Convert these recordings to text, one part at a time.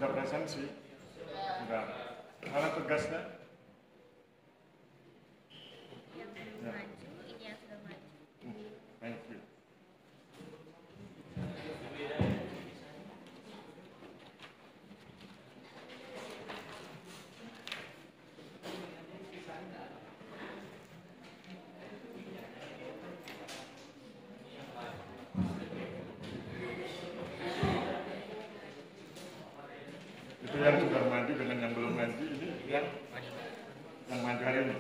Sudah presensi? Sudah. Mana tugasnya? Yang belum maju, ini yang sudah maju. Thank you. Itu yang sudah maju dengan yang belum maju ini yang maju hari ini.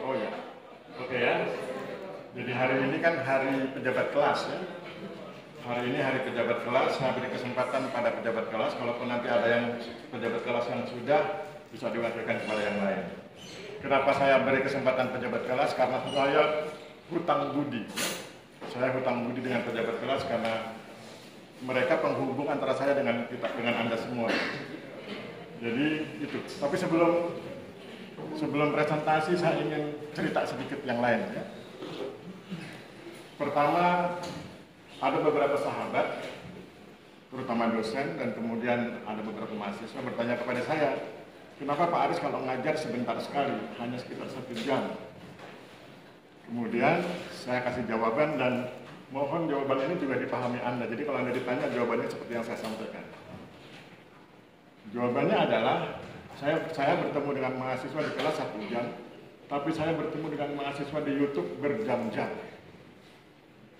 Oh ya, oke ya. Jadi hari ini kan hari pejabat kelas ya. Hari ini hari pejabat kelas, saya beri kesempatan pada pejabat kelas, kalaupun nanti ada yang pejabat kelas yang sudah, bisa diwakilkan kepada yang lain. Kenapa saya beri kesempatan pejabat kelas? Karena saya hutang budi. Saya hutang budi dengan pejabat kelas karena mereka penghubung antara saya dengan Anda semua. Jadi itu. Tapi sebelum presentasi saya ingin cerita sedikit yang lain ya. Pertama, ada beberapa sahabat, terutama dosen dan kemudian ada beberapa mahasiswa bertanya kepada saya, kenapa Pak Aris kalau ngajar sebentar sekali, hanya sekitar 1 jam? Kemudian saya kasih jawaban dan mohon jawaban ini juga dipahami Anda. Jadi kalau Anda ditanya, jawabannya seperti yang saya sampaikan. Jawabannya adalah, saya bertemu dengan mahasiswa di kelas 1 jam, tapi saya bertemu dengan mahasiswa di YouTube berjam-jam.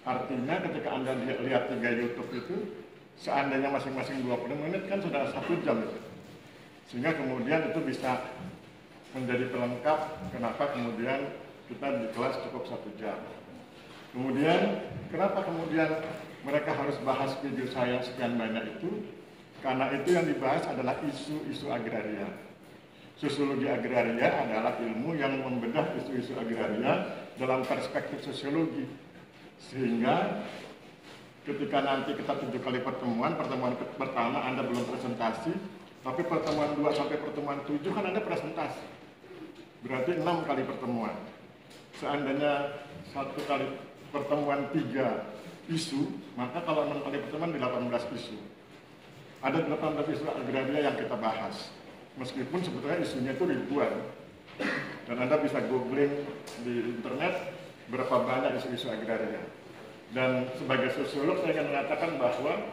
Artinya ketika Anda lihat 3 YouTube itu, seandainya masing-masing 20 menit kan sudah 1 jam itu. Sehingga kemudian itu bisa menjadi pelengkap kenapa kemudian kita di kelas cukup 1 jam. Kemudian kenapa kemudian mereka harus bahas video saya sekian banyak itu? Karena itu yang dibahas adalah isu-isu agraria. Sosiologi agraria adalah ilmu yang membedah isu-isu agraria dalam perspektif sosiologi. Sehingga ketika nanti kita 7 kali pertemuan pertama Anda belum presentasi, tapi pertemuan 2 sampai pertemuan 7 kan Anda presentasi. Berarti 6 kali pertemuan. Seandainya 1 kali pertemuan 3 isu, maka kalau 6 kali pertemuan di 18 isu. Ada 18 isu agraria yang kita bahas. Meskipun sebetulnya isunya itu ribuan. Dan Anda bisa googling di internet berapa banyak isu-isu agraria. Dan sebagai sosiolog saya ingin mengatakan bahwa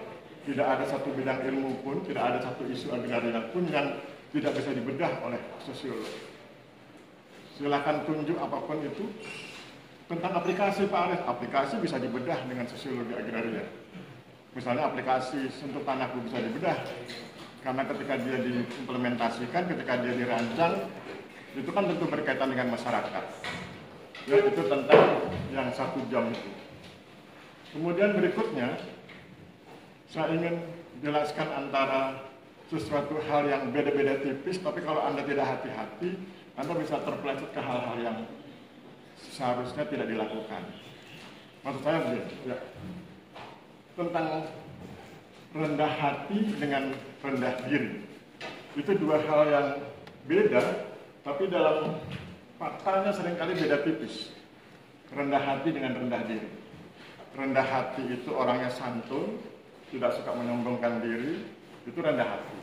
tidak ada satu bidang ilmu pun, tidak ada satu isu agraria pun yang tidak bisa dibedah oleh sosiolog. Silakan tunjuk apapun itu. Tentang aplikasi Pak Aris, aplikasi bisa dibedah dengan sosiologi agraria. Misalnya aplikasi sentuh tanahku bisa dibedah, karena ketika dia diimplementasikan, ketika dia dirancang, itu kan tentu berkaitan dengan masyarakat. Ya, itu tentang yang 1 jam itu. Kemudian berikutnya, saya ingin jelaskan antara sesuatu hal yang beda-beda tipis, tapi kalau Anda tidak hati-hati, Anda bisa terpeleset ke hal-hal yang seharusnya tidak dilakukan. Maksud saya begini, ya. Tentang rendah hati dengan rendah diri. Itu 2 hal yang beda, tapi dalam faktanya seringkali beda tipis. Rendah hati dengan rendah diri. Rendah hati itu orangnya santun, tidak suka menyombongkan diri, itu rendah hati.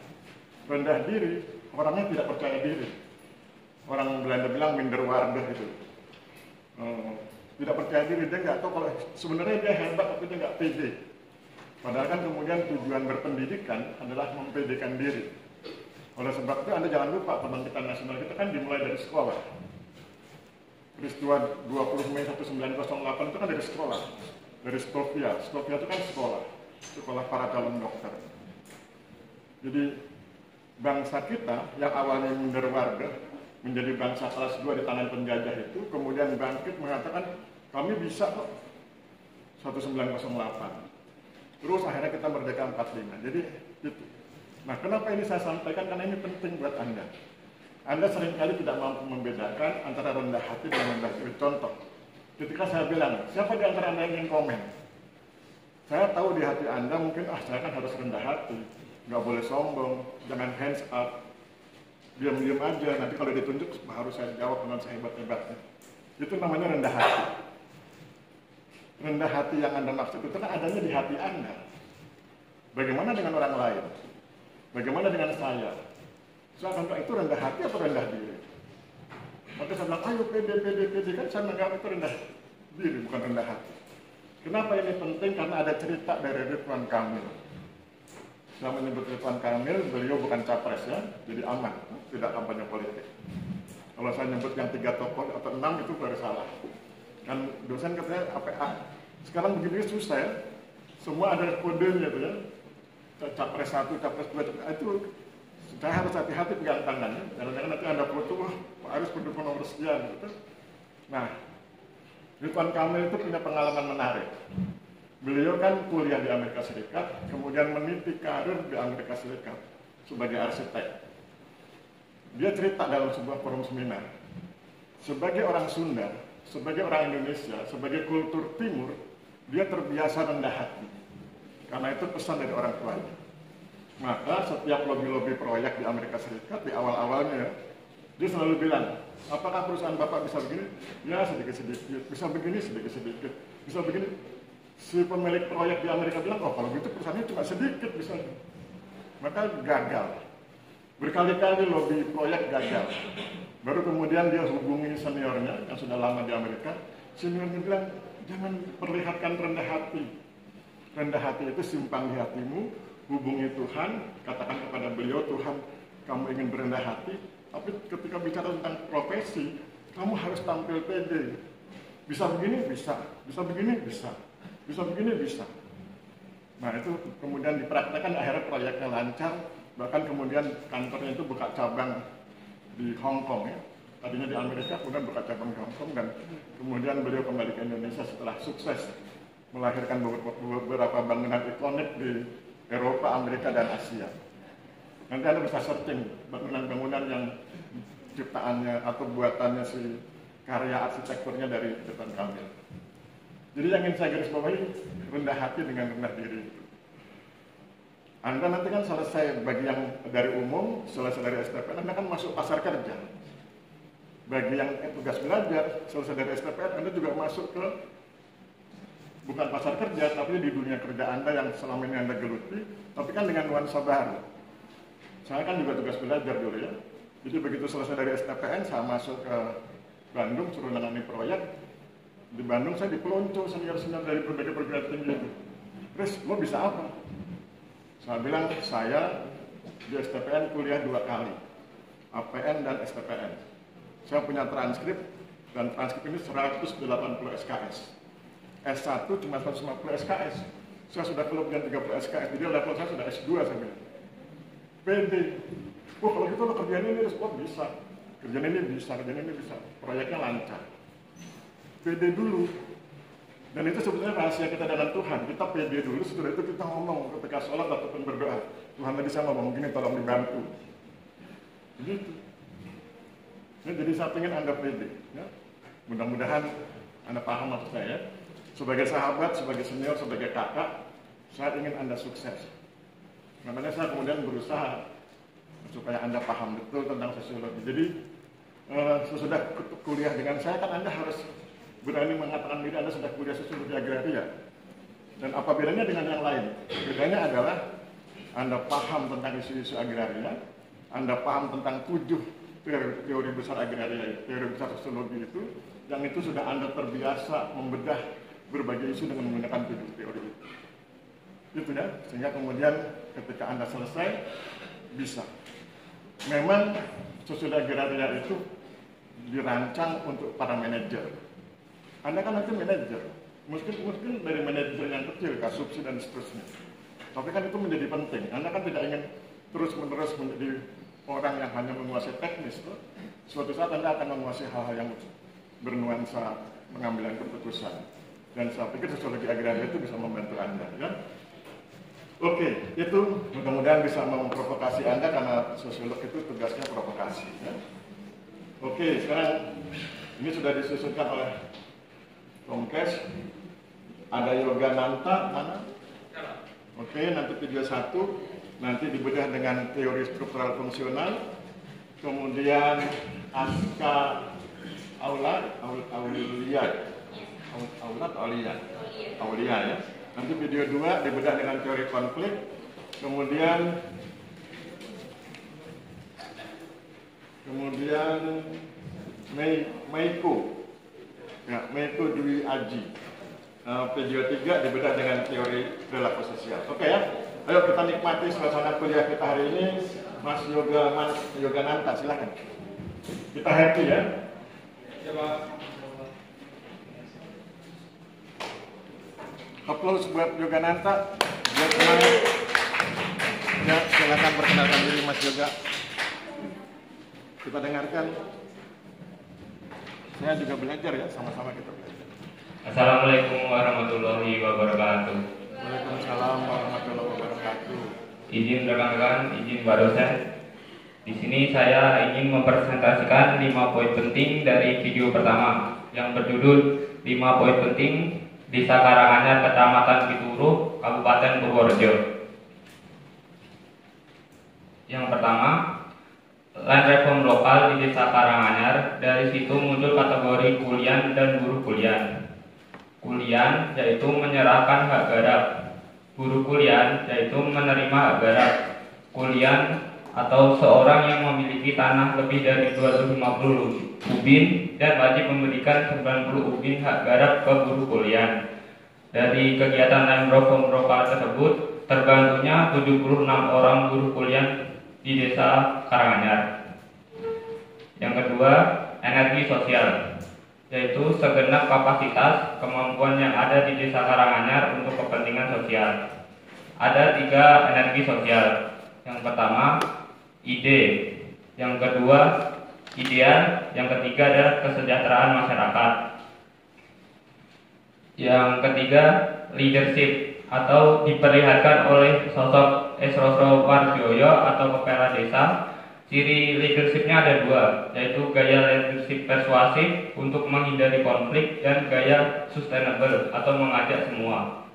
Rendah diri, orangnya tidak percaya diri. Orang Belanda bilang minderwaardig itu. Tidak percaya diri, dia nggak tahu kalau sebenarnya dia hebat, tapi dia nggak pede. Padahal kan kemudian tujuan berpendidikan adalah mempedekan diri. Oleh sebab itu Anda jangan lupa kebangkitan nasional kita kan dimulai dari sekolah. Peristiwa 20 Mei 1908 itu kan dari sekolah. Dari Stovia. Stovia itu kan sekolah para calon dokter. Jadi bangsa kita yang awalnya minderwaardig menjadi bangsa kelas 2 di tangan penjajah itu kemudian bangkit mengatakan kami bisa kok 1908. Terus akhirnya kita merdeka 45. Jadi itu. Nah, kenapa ini saya sampaikan? Karena ini penting buat Anda. Anda seringkali tidak mampu membedakan antara rendah hati dan rendah diri. Contoh, ketika saya bilang, siapa di antara Anda yang ingin komen? Saya tahu di hati Anda mungkin, saya kan harus rendah hati. Nggak boleh sombong, jangan hands up. Diam-diam aja, nanti kalau ditunjuk harus saya jawab dengan sehebat-hebatnya. Itu namanya rendah hati. Rendah hati yang Anda maksud itu kan adanya di hati Anda. Bagaimana dengan orang lain? Bagaimana dengan saya? Saya akan bilang itu rendah hati atau rendah diri? Maka saya bilang, ayo pede, kan saya menganggap itu rendah diri, bukan rendah hati. Kenapa ini penting? Karena ada cerita dari Ridwan Kamil. Saya menyebut Ridwan Kamil, beliau bukan capres ya, jadi aman, tidak kampanye politik. Kalau saya nyebut yang 3 tokoh atau 6 itu baru salah. Kan dosen katanya APA. Sekarang begini susah ya, semua ada kodenya tuh ya. Capres 1, capres 2, itu saya harus hati-hati pegang tangannya. Jangan-jangan nanti ada foto, wah Pak Aris pendukung nomor sekian gitu. Nah, Ridwan Kamil itu punya pengalaman menarik. Beliau kan kuliah di Amerika Serikat, kemudian meniti karir di Amerika Serikat sebagai arsitek. Dia cerita dalam sebuah forum seminar, sebagai orang Sunda, sebagai orang Indonesia, sebagai kultur Timur, dia terbiasa rendah hati. Karena itu pesan dari orang tuanya. Maka setiap lobby-lobby proyek di Amerika Serikat, di awal-awalnya, dia selalu bilang, apakah perusahaan Bapak bisa begini? Ya, sedikit-sedikit. Bisa begini, sedikit-sedikit. Bisa begini. Si pemilik proyek di Amerika bilang, oh kalau gitu perusahaannya cuma sedikit bisa. Maka gagal. Berkali-kali lobby proyek gagal. Baru kemudian dia hubungi seniornya yang sudah lama di Amerika. Seniornya bilang, jangan perlihatkan rendah hati. Rendah hati itu simpang di hatimu, hubungi Tuhan, katakan kepada beliau, Tuhan kamu ingin berendah hati, tapi ketika bicara tentang profesi, kamu harus tampil pede. Bisa begini, bisa. Bisa begini, bisa. Bisa begini, bisa. Nah itu kemudian dipraktekkan, akhirnya proyeknya lancar, bahkan kemudian kantornya itu buka cabang di Hong Kong ya. Tadinya di Amerika, kemudian buka cabang di Hong Kong, dan kemudian beliau kembali ke Indonesia setelah sukses melahirkan beberapa bangunan ikonik di Eropa, Amerika, dan Asia. Nanti Anda bisa searching bangunan-bangunan yang ciptaannya atau buatannya si karya arsitekturnya dari Ridwan Kamil. Jadi yang ingin saya garis bawahi, rendah hati dengan rendah diri. Anda nanti kan selesai bagi yang dari umum, selesai dari STPN, Anda kan masuk pasar kerja. Bagi yang tugas belajar, selesai dari STPN, Anda juga masuk ke bukan pasar kerja, tapi di dunia kerja Anda yang selama ini Anda geluti, tapi kan dengan nuansa baru. Saya kan juga tugas belajar dulu ya. Jadi begitu selesai dari STPN, saya masuk ke Bandung, suruh menangani proyek. Di Bandung saya dipelonco senior-senior dari berbagai perguruan tinggi itu. Terus, lo bisa apa? Saya bilang, saya di STPN kuliah 2 kali. APN dan STPN. Saya punya transkrip, dan transkrip ini 180 SKS. S1 cuma 150 SKS. Saya sudah kelebihan 30 SKS, jadi level saya sudah S2 saya bilang. PD. Oh kalau gitu lo kerjaan ini, oh bisa. Kerjaan ini bisa, kerjaan ini bisa. Proyeknya lancar. PD dulu. Dan itu sebetulnya rahasia kita dengan Tuhan. Kita PD dulu, setelah itu kita ngomong ketika sholat ataupun berdoa. Tuhan tadi saya ngomong gini, tolong dibantu. Begitu. Ya, jadi saya ingin Anda PD. Ya. Mudah-mudahan Anda paham maksud saya. Sebagai sahabat, sebagai senior, sebagai kakak, saya ingin Anda sukses. Makanya saya kemudian berusaha supaya Anda paham betul tentang sosiologi. Jadi sesudah kuliah dengan saya kan Anda harus berani mengatakan diri Anda sudah kuliah sosiologi agraria. Dan apa bedanya dengan yang lain? Bedanya adalah Anda paham tentang isu-isu agraria, Anda paham tentang 7 teori besar agraria, teori besar sosiologi itu, yang itu sudah Anda terbiasa membedah berbagai isu dengan menggunakan 7 teori itu. Itu ya, sehingga kemudian ketika Anda selesai, bisa. Memang sosiologi agraria itu dirancang untuk para manajer. Anda kan nanti manajer, mungkin dari manajer yang kecil, kasubsi dan seterusnya. Tapi kan itu menjadi penting. Anda kan tidak ingin terus-menerus menjadi orang yang hanya menguasai teknis. Tuh. Suatu saat Anda akan menguasai hal-hal yang bernuansa pengambilan keputusan. Dan saya pikir sosiologi agraria itu bisa membantu Anda. Ya? Oke, itu mudah-mudahan bisa memprovokasi Anda karena sosiolog itu tugasnya provokasi. Ya? Oke, sekarang ini sudah disusunkan oleh Tomkes. Ada Yoga Nanta, mana? Oke, nanti video 1, nanti dibedah dengan teori struktural fungsional. Kemudian Aska Aulia ya. Nanti video 2 dibedah dengan teori konflik. Kemudian kemudian Meiko, ya, Meiko Dwi Aji. Video 3 dibedah dengan teori perilaku sosial. Oke ya, ayo kita nikmati suasana kuliah kita hari ini. Mas Yogananta, silakan. Kita happy ya. Ya Pak. Applause buat Yogananta. Buat semangat. Ya, silakan perkenalkan diri Mas Yoga. Kita dengarkan. Saya juga belajar ya, sama-sama kita belajar. Assalamualaikum warahmatullahi wabarakatuh. Waalaikumsalam warahmatullahi wabarakatuh. Izin rekan-rekan, izin Pak dosen. Di sini saya ingin mempresentasikan 5 poin penting dari video pertama yang berjudul 5 poin penting Desa Karanganyar, Kecamatan Pituruh, Kabupaten Purworejo. Yang pertama, land reform lokal di Desa Karanganyar. Dari situ muncul kategori kulian dan buruh kulian. Kulian yaitu menyerahkan hak garap. Buruh kulian yaitu menerima hak garap. Kulian atau seorang yang memiliki tanah lebih dari 250 ubin dan wajib memberikan 90 ubin hak garap ke buruh kulian. Dari kegiatan land reform lokal tersebut terbantunya 76 orang buruh kulian di Desa Karanganyar. Yang kedua, energi sosial, yaitu segenap kapasitas kemampuan yang ada di Desa Karanganyar untuk kepentingan sosial. Ada 3 energi sosial. Yang pertama, ide. Yang kedua, ideal. Yang ketiga adalah kesejahteraan masyarakat. Yang ketiga, leadership, atau diperlihatkan oleh sosok Esrosro Warjoyo atau kepala desa. Ciri leadershipnya ada 2, yaitu gaya leadership persuasif untuk menghindari konflik dan gaya sustainable atau mengajak semua.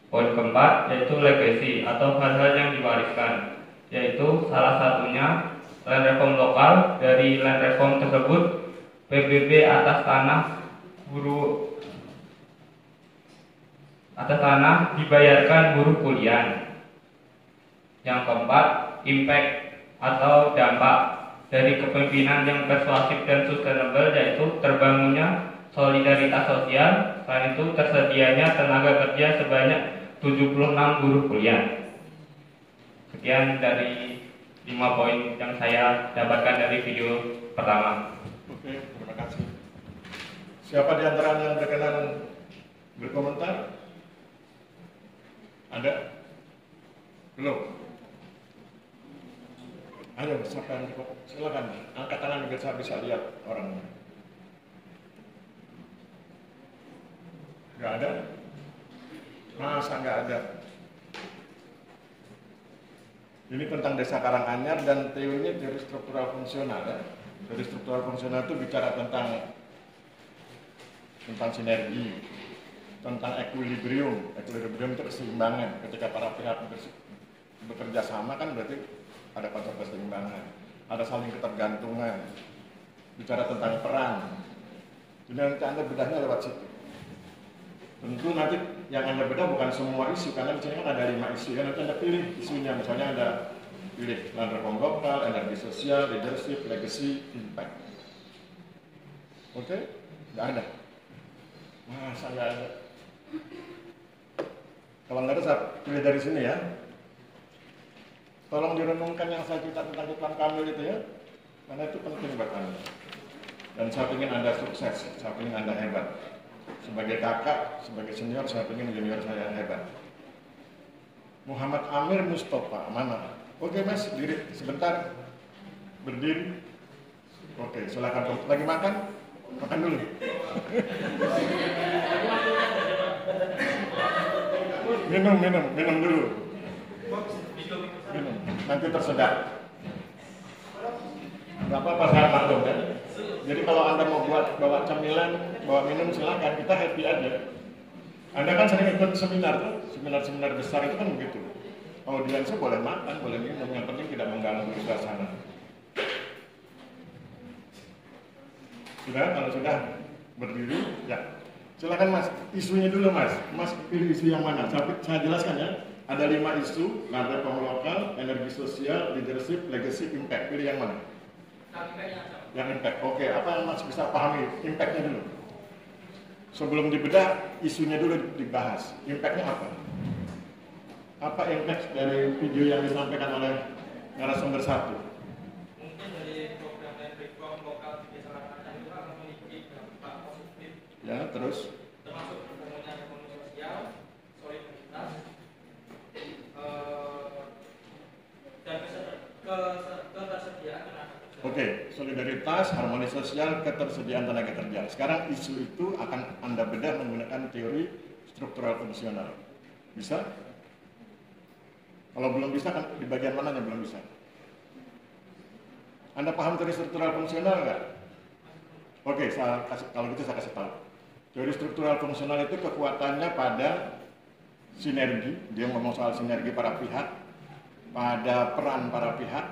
Poin keempat yaitu legacy atau hal-hal yang diwariskan, yaitu salah satunya land reform lokal. Dari land reform tersebut PBB atas tanah dibayarkan buruh kulian. Yang keempat, impact atau dampak dari kepemimpinan yang persuasif dan sustainable, yaitu terbangunnya solidaritas sosial. Selain itu tersedianya tenaga kerja sebanyak 76 buruh kuliah. Sekian dari 5 poin yang saya dapatkan dari video pertama. Oke, terima kasih. Siapa di antara yang berkenan berkomentar? Ada? Belum? Ayo, siapa yang silakan angkat tangan biar saya bisa lihat orangnya. Nggak ada? Masa nggak ada? Ini tentang Desa Karanganyar dan teorinya teori struktural fungsional ya. Teori struktural fungsional itu bicara tentang sinergi, tentang equilibrium. Equilibrium itu keseimbangan. Ketika para pihak bekerja sama kan berarti ada konsep keseimbangan, ada saling ketergantungan, bicara tentang peran. Jadi nanti Anda bedahnya lewat situ. Tentu nanti yang Anda bedah bukan semua isu, karena di sini kan ada 5 isu. Kan nanti Anda pilih isunya, misalnya Anda pilih land reform lokal, energi sosial, leadership, legacy, impact. Oke? Nggak ada. Masa nggak ada? Kalau nggak ada, saya pilih dari sini ya. Tolong direnungkan yang saya cerita tentang Ridwan Kamil itu ya, karena itu penting buat Anda. Dan saya ingin Anda sukses, saya ingin Anda hebat. Sebagai kakak, sebagai senior, saya ingin junior saya hebat. Muhammad Amir Mustafa, mana? Oke mas, diri sebentar, berdiri. Oke, silakan. Lagi makan? Makan dulu. minum dulu. Minum, nanti tersedak. Gak apa-apa, saya maklum kan. Jadi kalau Anda mau bawa cemilan, bawa minum silakan, kita happy aja. Anda kan sering ikut seminar tuh, seminar besar itu kan begitu. Audiensnya boleh makan, boleh minum, yang penting tidak mengganggu suasana. Sudah, kalau sudah berdiri, ya. Silakan mas, isunya dulu mas. Mas pilih isu yang mana? Saya jelaskan ya. Ada 5 isu, land reform lokal, energi sosial, leadership, legacy, impact. Pilih yang mana? Yang impact. Oke, apa yang Mas bisa pahami? Impact-nya dulu. Sebelum dibedah, isunya dulu dibahas. Impact-nya apa? Apa impact dari video yang disampaikan oleh narasumber satu? Mungkin dari program dan reform lokal di desa Karangan itu akan memiliki dampak positif. Ya, terus? Termasuk terbangunnya ekonomi sosial, solidaritas, dan ketersediaan tenaga kerja. Oke, solidaritas, harmoni sosial, ketersediaan tenaga kerja. Sekarang isu itu akan Anda bedah menggunakan teori struktural fungsional. Bisa? Kalau belum bisa, kan di bagian mananya belum bisa? Anda paham teori struktural fungsional nggak? Oke, kalau gitu saya kasih tahu. Teori struktural fungsional itu kekuatannya pada sinergi, dia ngomong soal sinergi para pihak, pada peran para pihak,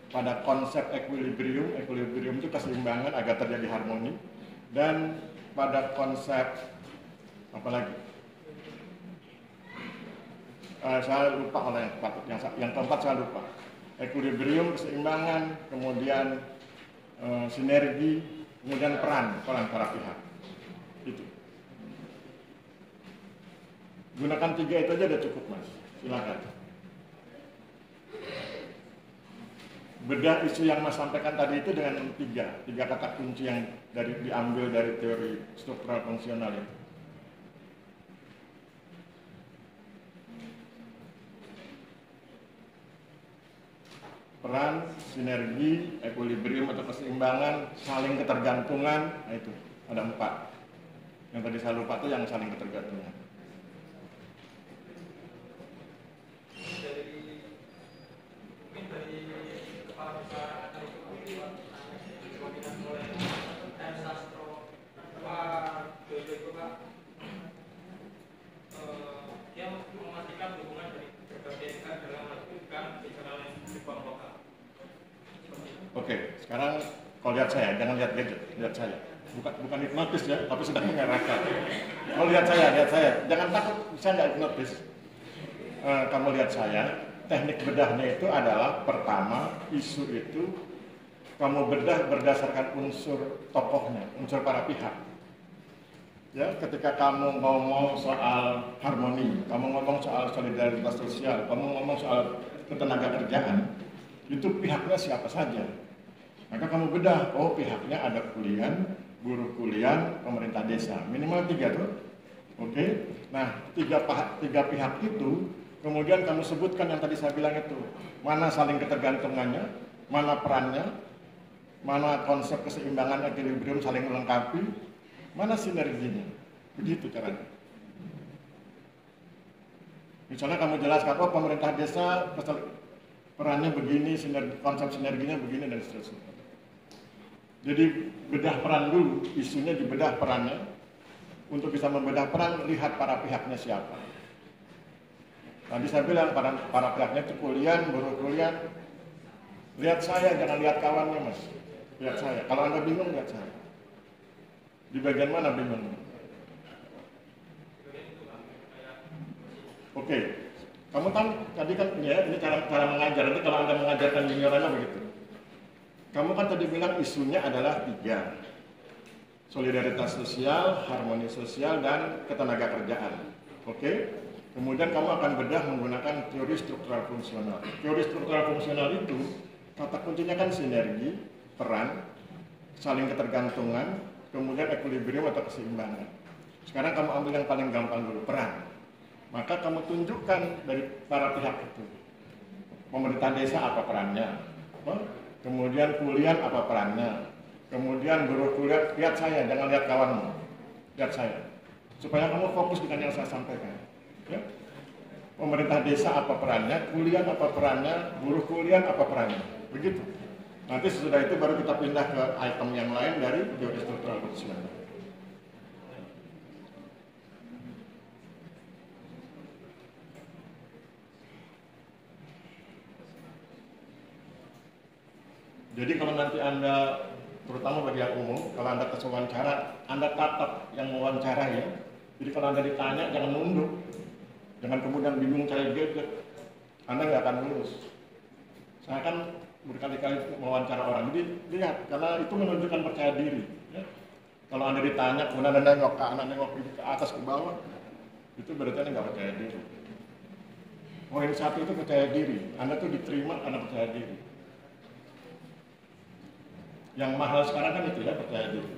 pada konsep equilibrium itu keseimbangan agar terjadi harmoni, dan pada konsep apa lagi? Saya lupa oleh yang keempat saya lupa. Equilibrium, keseimbangan, kemudian sinergi, kemudian peran para pihak. Itu. Gunakan 3 itu aja udah cukup, Mas. Silakan. Bedah isu yang Mas sampaikan tadi itu dengan 3 kata kunci yang diambil dari teori struktural fungsional itu. Peran, sinergi, equilibrium atau keseimbangan, saling ketergantungan, nah itu ada 4. Yang tadi saya lupa itu yang saling ketergantungan. Mungkin dari kepala besar atau diwakilkan oleh M. Sastro Pak Jojo itu Pak, dia memastikan dukungan dari berbagai pihak dalam melakukan kebijakan reform lokal. Oke, sekarang kalau lihat saya, jangan lihat gadget, lihat saya. Bukan hipnotis ya, tapi sedang mengarahkan. Kalau lihat saya, jangan takut, saya nggak hipnotis. Kamu lihat saya, teknik bedahnya itu adalah pertama, isu itu kamu bedah berdasarkan unsur tokohnya, unsur para pihak. Ya, ketika kamu ngomong soal harmoni, kamu ngomong soal solidaritas sosial, kamu ngomong soal ketenaga kerjaan, itu pihaknya siapa saja. Maka kamu bedah, oh pihaknya ada kulian, buruh kulian, pemerintah desa, minimal 3 tuh. Oke, nah tiga pihak itu, kemudian kamu sebutkan yang tadi saya bilang itu, mana saling ketergantungannya, mana perannya, mana konsep keseimbangan equilibrium saling melengkapi, mana sinerginya. Begitu caranya. Misalnya kamu jelaskan, oh pemerintah desa perannya begini, konsep sinerginya begini, dan seterusnya. Jadi bedah peran dulu, isunya dibedah perannya. Untuk bisa membedah peran, lihat para pihaknya siapa. Tadi saya bilang para pihaknya itu kulian, buruh kulian. Lihat saya, jangan lihat kawannya, Mas. Lihat saya. Kalau Anda bingung, lihat saya. Di bagian mana bingung? Oke. Kamu kan tadi kan ya, ini cara mengajar. Nanti kalau Anda mengajarkan junior Anda begitu. Kamu kan tadi bilang isunya adalah 3. Solidaritas sosial, harmoni sosial, dan ketenaga kerjaan. Oke? Kemudian kamu akan bedah menggunakan teori struktural fungsional. Teori struktural fungsional itu, kata kuncinya kan sinergi, peran, saling ketergantungan, kemudian equilibrium atau keseimbangan. Sekarang kamu ambil yang paling gampang dulu, peran. Maka kamu tunjukkan dari para pihak itu. Pemerintah desa apa perannya? Kemudian kuliah apa perannya? Kemudian buruh kuliah, lihat saya, jangan lihat kawanmu. Lihat saya. Supaya kamu fokus dengan yang saya sampaikan. Ya? Pemerintah desa apa perannya? Kuliah apa perannya? Buruh kuliah apa perannya? Begitu. Nanti sesudah itu baru kita pindah ke item yang lain dari teori struktural fungsional. Jadi kalau nanti Anda, terutama bagi yang umum, kalau Anda ke wawancara, Anda tatap yang mewawancara ya. Jadi kalau Anda ditanya, jangan nunduk. Jangan kemudian bingung cari gadget. Anda nggak akan lulus. Saya kan berkali-kali mewawancara orang. Jadi lihat, karena itu menunjukkan percaya diri. Ya. Kalau Anda ditanya, kemudian Anda nengok ke kanan, nengok ke atas, ke bawah, itu berarti Anda nggak percaya diri. Poin satu itu percaya diri. Anda tuh diterima karena percaya diri. Yang mahal sekarang kan itu ya, percaya diri.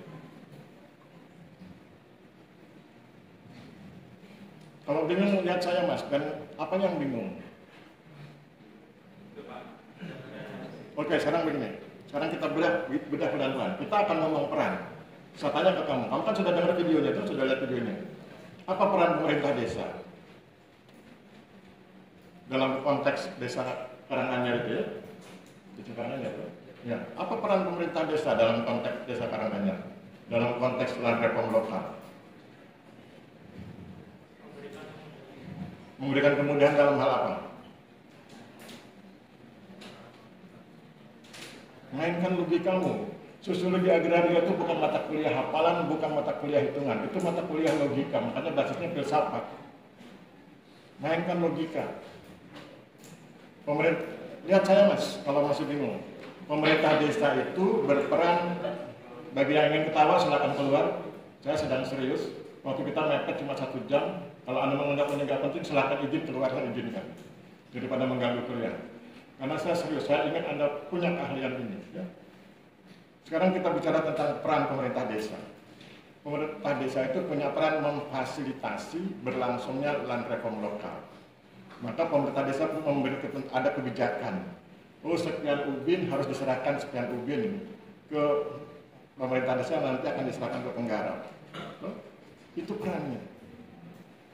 Kalau bingung lihat saya Mas, dan apa yang bingung? Oke, sekarang begini. Sekarang kita bedah pelan-pelan. Kita akan ngomong peran. Saya tanya ke kamu kan sudah dengar videonya itu, sudah lihat videonya. Apa peran pemerintah desa? Dalam konteks desa Karanganyar itu ya? Desa Karanganyar itu? Ya. Apa peran pemerintah desa dalam konteks desa Karanganyar? Dalam konteks land reform lokal? Memberikan kemudahan dalam hal apa? Mainkan logikamu. Sosiologi agraria itu bukan mata kuliah hafalan, bukan mata kuliah hitungan. Itu mata kuliah logika, makanya basisnya filsafat. Mainkan logika. Lihat saya Mas, kalau masih bingung. Pemerintah desa itu berperan, bagi yang ingin ketawa silakan keluar. Saya sedang serius. Waktu kita mepet cuma 1 jam. Kalau Anda menganggap ini nggak penting, silakan izin keluar, saya izinkan. Daripada mengganggu kuliah. Karena saya serius, saya ingin Anda punya keahlian ini. Ya. Sekarang kita bicara tentang peran pemerintah desa. Pemerintah desa itu punya peran memfasilitasi berlangsungnya land reform lokal. Maka pemerintah desa pun ada kebijakan. Oh, sekian ubin harus diserahkan sekian ubin ke pemerintah desa, nanti akan diserahkan ke penggarap. Itu perannya.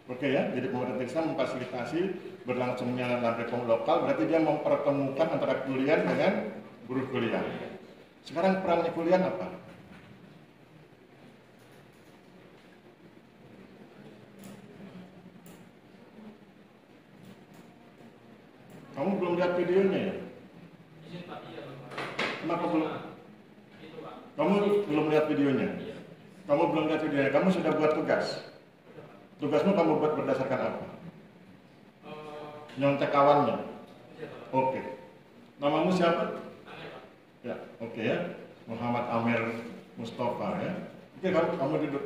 Oke ya, jadi pemerintah desa memfasilitasi berlangsungnya land reform lokal, berarti dia mempertemukan antara kuliah dengan buruh kuliah. Sekarang perannya kuliah apa? Kamu belum lihat videonya ya? Kenapa belum? Kamu belum lihat videonya? Kamu belum lihat videonya, kamu sudah buat tugas. Tugasmu kamu buat berdasarkan apa? Nyontek kawannya? Oke. Namamu siapa? Ya, oke ya. Muhammad Amir Mustafa ya. Oke, kamu duduk.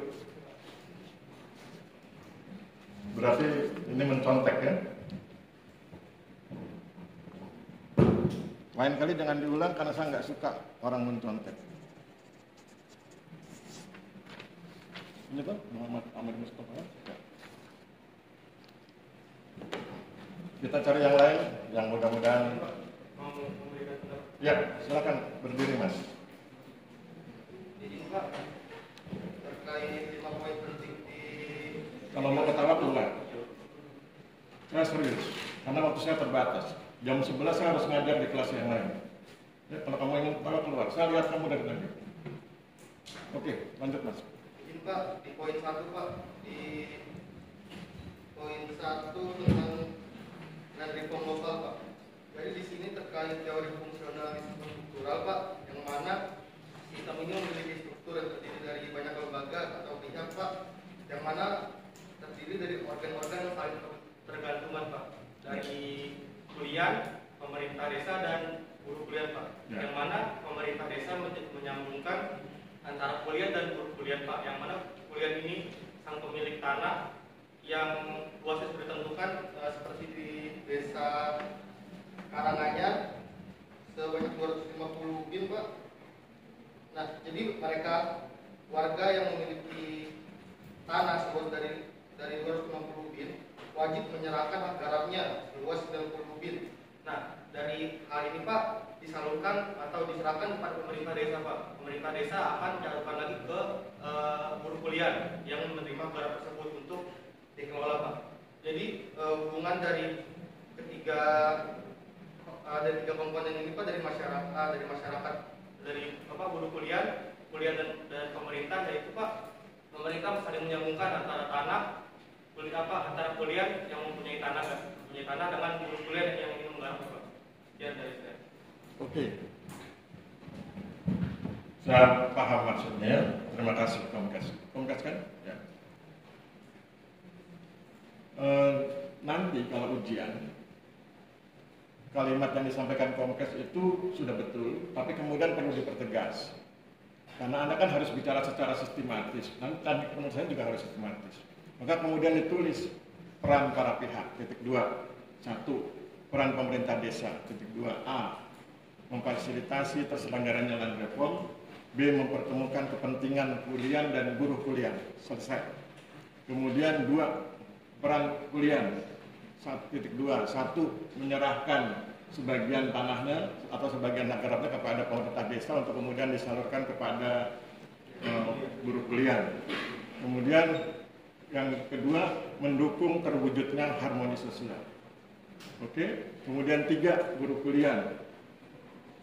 Berarti ini mencontek ya. Lain kali jangan diulang karena saya nggak suka orang mencontek. Ini tuh Muhammad Amir Mustafa ya. Kita cari yang lain yang mudah-mudahan. Ya, silakan berdiri Mas. Jadi Pak, terkait 5 poin penting di... Kalau mau ketawa keluar. Saya serius, karena waktu saya terbatas. Jam 11 saya harus ngajar di kelas yang lain. Ya, kalau kamu ingin ketawa keluar, saya lihat kamu dari tadi. Oke, lanjut Mas. Izin Pak, di poin 1 Pak, di poin 1 tentang land reform lokal Pak. Jadi di sini terkait teori fungsionalisme struktural Pak, yang mana sistem ini memiliki struktur yang terdiri dari banyak lembaga atau pihak Pak, yang mana terdiri dari organ-organ yang saling tergantungan Pak, dari kuliah, pemerintah desa dan buruh kuliah Pak, yang mana pemerintah desa menyambungkan antara kuliah dan buruh kuliah Pak, yang mana kuliah ini sang pemilik tanah yang luasnya sudah ditentukan seperti di desa Karanganyar sebanyak 250 ubin Pak. Nah, jadi mereka warga yang memiliki tanah seluas dari 250 ubin wajib menyerahkan hak garapnya seluas 90 ubin. Nah, dari hal ini Pak disalurkan atau diserahkan kepada pemerintah desa Pak. Pemerintah desa akan menyalurkan lagi ke buruh kuliah yang menerima garap tersebut untuk dikelola Pak. Jadi hubungan dari ada tiga komponen ini Pak, dari masyarakat dari buruh kuliah dan pemerintah, yaitu Pak pemerintah saling menyambungkan antara antara kuliah yang mempunyai tanah dengan buruh kuliah yang ingin menggarap Pak. Ya dari saya. Oke. Saya paham maksudnya. Terima kasih Komkas kan? Ya. Nanti kalau ujian kalimat yang disampaikan Komkes itu sudah betul, tapi kemudian perlu dipertegas. Karena Anda kan harus bicara secara sistematis, dan menurut saya juga harus sistematis. Maka kemudian ditulis peran para pihak, titik 2. 1. Peran pemerintah desa, titik 2. A. Memfasilitasi terselenggaranya land reform. B. Mempertemukan kepentingan kuliah dan buruh kuliah. Selesai. Kemudian 2. Peran kuliah, titik 2. 1. Menyerahkan sebagian tanahnya atau sebagian hak garapnya kepada pemerintah desa untuk kemudian disalurkan kepada buruh kuliah. Kemudian yang kedua, mendukung terwujudnya harmoni sosial. Oke. Kemudian 3, buruh kuliah.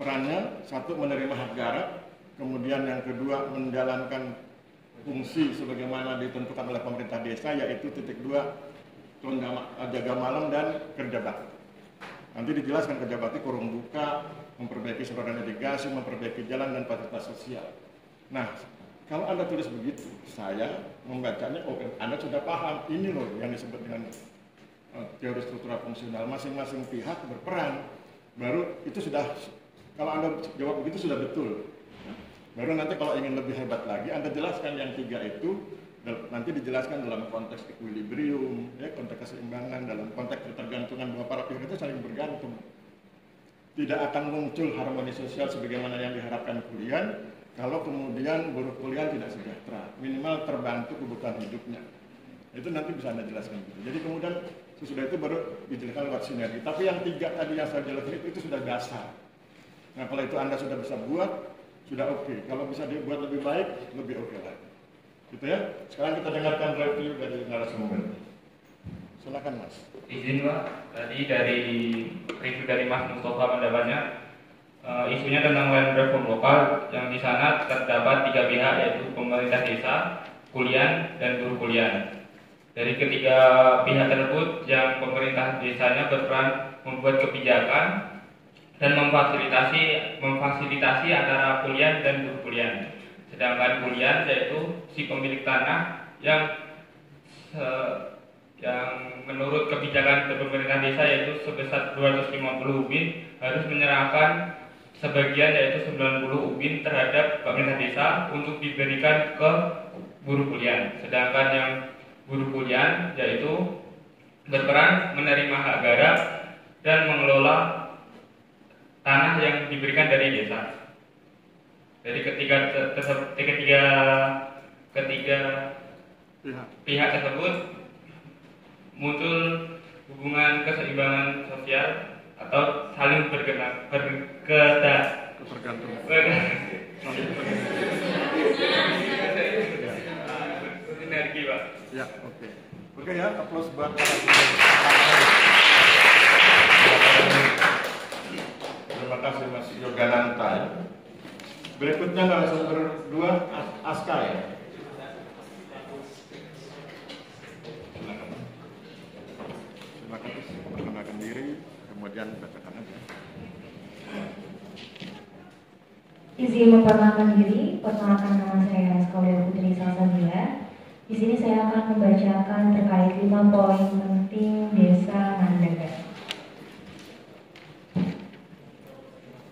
Perannya 1. Menerima hak garap. Kemudian yang kedua, menjalankan fungsi sebagaimana ditentukan oleh pemerintah desa, yaitu titik 2, jaga malam dan kerja bakti. Nanti dijelaskan kerja bakti kurung buka, memperbaiki saluran irigasi, memperbaiki jalan dan fasilitas sosial. Nah, kalau Anda tulis begitu, saya membacanya, oh Anda sudah paham, ini loh yang disebut dengan teori struktural fungsional. Masing-masing pihak berperan, baru itu sudah, kalau Anda jawab begitu sudah betul. Baru nanti kalau ingin lebih hebat lagi, Anda jelaskan yang 3 itu, nanti dijelaskan dalam konteks equilibrium, ya, konteks keseimbangan, dalam konteks ketergantungan bahwa para pihak itu saling bergantung. Tidak akan muncul harmoni sosial sebagaimana yang diharapkan kuliah, kalau kemudian buruh kuliah tidak sejahtera, minimal terbantu kebutuhan hidupnya. Itu nanti bisa Anda jelaskan. Jadi kemudian sesudah itu baru dijelaskan lewat sinergi. Tapi yang 3 tadi yang saya jelaskan itu sudah dasar. Nah kalau itu Anda sudah bisa buat, sudah oke. Kalau bisa dibuat lebih baik, lebih oke lagi. Gitu ya. Sekarang kita dengarkan review dari narasumber. Silakan Mas. Izin Pak, tadi dari review dari Mas Mustafa pendapatnya, isunya tentang land reform lokal, yang di sana terdapat 3 pihak, yaitu pemerintah desa, kuliah, dan buruh kuliah. Dari ketiga pihak tersebut, yang pemerintah desanya berperan membuat kebijakan dan memfasilitasi antara kuliah dan buruh kuliah. Sedangkan kuliah yaitu si pemilik tanah yang menurut kebijakan pemerintah desa yaitu sebesar 250 ubin harus menyerahkan sebagian yaitu 90 ubin terhadap pemerintah desa untuk diberikan ke buruh kuliah. Sedangkan yang buruh kuliah yaitu berperan menerima hak garap dan mengelola tanah yang diberikan dari desa. Dari ketiga pihak tersebut muncul hubungan keseimbangan sosial atau saling Ketergantungan. Sinergi, Pak. Ya, oke. Oke ya, aplaus buat terima kasih Mas Yogananta. Berikutnya narasumber 2, Aska ya. Silakan perkenalkan diri, kemudian bacakan aja. Izin memperkenalkan diri, perkenalkan nama saya Skolia Putri Salsabila. Di sini saya akan membacakan terkait 5 poin penting Desa Ngandagan.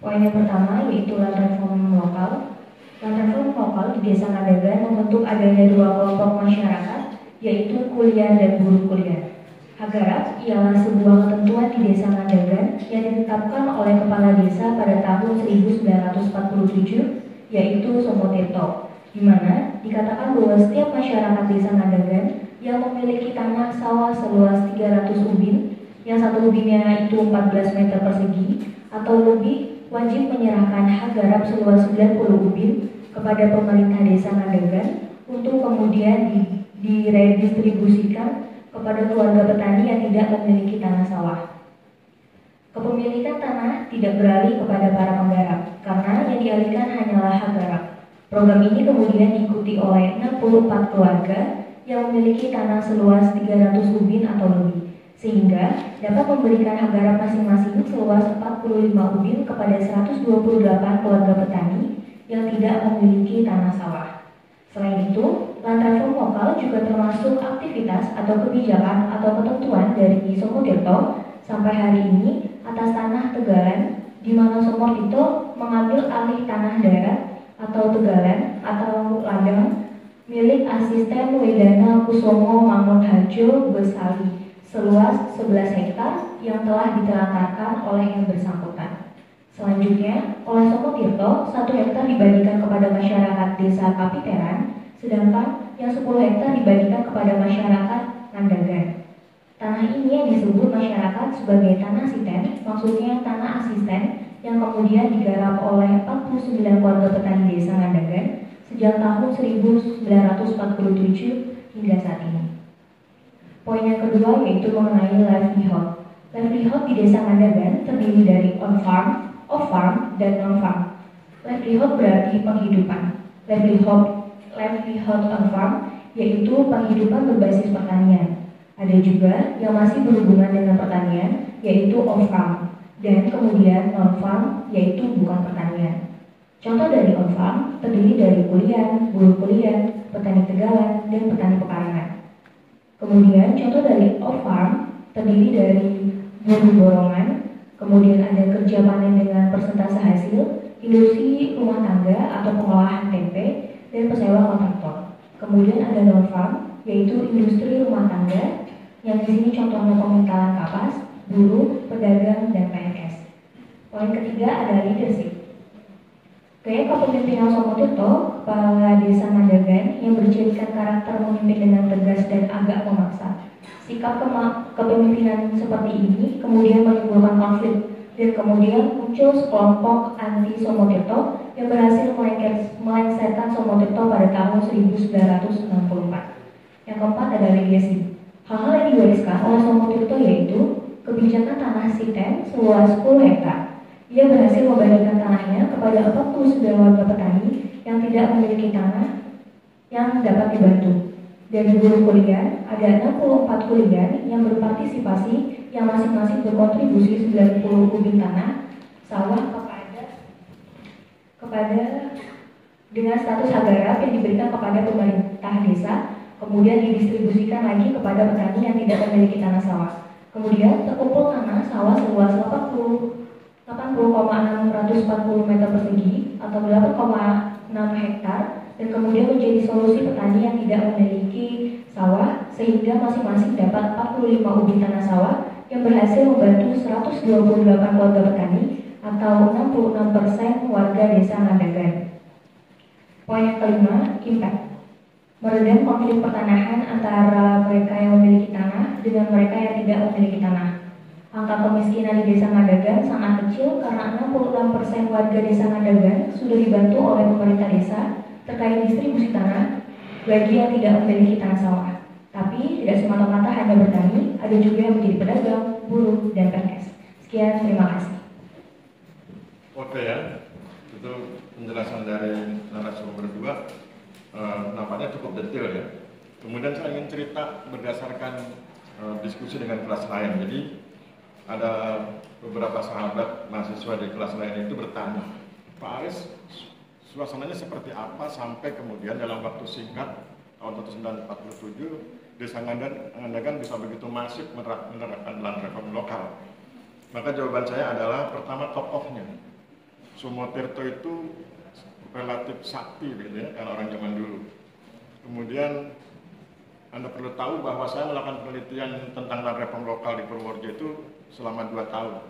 Poin yang pertama yaitu land reform lokal. Land reform lokal di Desa Ngandagan membentuk adanya 2 kelompok masyarakat, yaitu kuliah dan buruh kuliah. Hak garap ialah sebuah ketentuan di Desa Ngandagan yang ditetapkan oleh Kepala Desa pada tahun 1947, yaitu Somotirto, di mana dikatakan bahwa setiap masyarakat Desa Ngandagan yang memiliki tanah sawah seluas 300 ubin, yang satu ubinnya itu 14 meter persegi atau lebih, wajib menyerahkan hak garap seluas 90 ubin kepada pemerintah Desa Ngandagan untuk kemudian diredistribusikan kepada keluarga petani yang tidak memiliki tanah sawah. Kepemilikan tanah tidak beralih kepada para penggarap, karena yang dialihkan hanyalah hak garap. Program ini kemudian diikuti oleh 64 keluarga yang memiliki tanah seluas 300 ubin atau lebih, sehingga dapat memberikan hak garap masing-masing seluas 45 ubin kepada 128 keluarga petani yang tidak memiliki tanah sawah. Selain itu, land reform lokal juga termasuk aktivitas atau kebijakan atau ketentuan dari Somotirto sampai hari ini atas tanah Tegalan, di mana Sumotito mengambil alih tanah darat atau Tegalan atau ladang milik asisten Wedana Kusumo Mangunharjo Besali seluas 11 hektar yang telah ditelantarkan oleh yang bersangkutan. Selanjutnya, oleh Somotirto, 1 hektar dibagikan kepada masyarakat desa Kapiteran, sedangkan yang 10 hektar dibagikan kepada masyarakat Nandagan. Tanah ini yang disebut masyarakat sebagai tanah siten, maksudnya tanah asisten, yang kemudian digarap oleh 49 keluarga petani desa Nandagan sejak tahun 1947 hingga saat ini. Poin yang kedua yaitu mengenai livelihood. Livelihood di desa Nandagan terdiri dari on-farm, off-farm, dan non-farm. Livelihood berarti penghidupan. Livelihood on-farm yaitu penghidupan berbasis pertanian. Ada juga yang masih berhubungan dengan pertanian yaitu off-farm. Dan kemudian non-farm yaitu bukan pertanian. Contoh dari on-farm terdiri dari kulian, buruh kulian, petani tegalan, dan petani pekarangan. Kemudian contoh dari off-farm terdiri dari buruh borongan, kemudian ada kerja panen dengan persentase hasil, industri rumah tangga atau pengolahan tempe, dan pesewa kontraktor. Kemudian ada non-farm, yaitu industri rumah tangga, yang di sini contohnya pementalan kapas, buruh, pedagang, dan PNS. Poin ketiga ada leadership. Gaya kepemimpinan Somotirto, kepala desa Nandagan, yang bercirikan karakter memimpin dengan tegas dan agak memaksa. Sikap kepemimpinan seperti ini kemudian menimbulkan konflik dan kemudian muncul sekelompok anti Somotirto yang berhasil melengsarkan Somotirto pada tahun 1964. Yang keempat ada legacy. Hal-hal yang diwariskan oleh Somotirto yaitu kebijakan tanah siten seluas 10 hektar. Ia berhasil membagikan tanahnya kepada 49 warga petani yang tidak memiliki tanah yang dapat dibantu. Dari buruh kulian, ada 64 kulian yang berpartisipasi yang masing-masing berkontribusi 90 kubik tanah sawah kepada dengan status hak garap yang diberikan kepada pemerintah desa, kemudian didistribusikan lagi kepada petani yang tidak memiliki tanah sawah. Kemudian terkumpul tanah sawah seluas 80,640 meter persegi atau 8,6 hektar dan kemudian menjadi solusi petani yang tidak memiliki sawah sehingga masing-masing dapat 45 ubin tanah sawah yang berhasil membantu 128 keluarga petani atau 66% warga desa Nandagan. Poin yang kelima, impact. Meredam konflik pertanahan antara mereka yang memiliki tanah dengan mereka yang tidak memiliki tanah. Angka kemiskinan di desa Nandagan sangat kecil karena 66% warga desa Nandagan sudah dibantu oleh pemerintah desa terkait distribusi tanah bagi yang tidak memiliki tanah sawah. Tapi tidak semata-mata hanya bertani, ada juga yang menjadi pedagang, buruh, dan PNS. Sekian, terima kasih. Oke ya, itu penjelasan dari narasumber berdua nampaknya cukup detail ya. Kemudian saya ingin cerita berdasarkan diskusi dengan kelas lain. Jadi ada beberapa sahabat mahasiswa di kelas lain itu bertanya, Pak Aris, suasananya seperti apa sampai kemudian dalam waktu singkat tahun 1947 desa Nandagan bisa begitu masif menerapkan land reform lokal. Maka jawaban saya adalah pertama tokohnya. Somotirto itu relatif sakti gitu ya, kalau orang zaman dulu. Kemudian Anda perlu tahu bahwa saya melakukan penelitian tentang land reform lokal di Purworejo itu selama 2 tahun,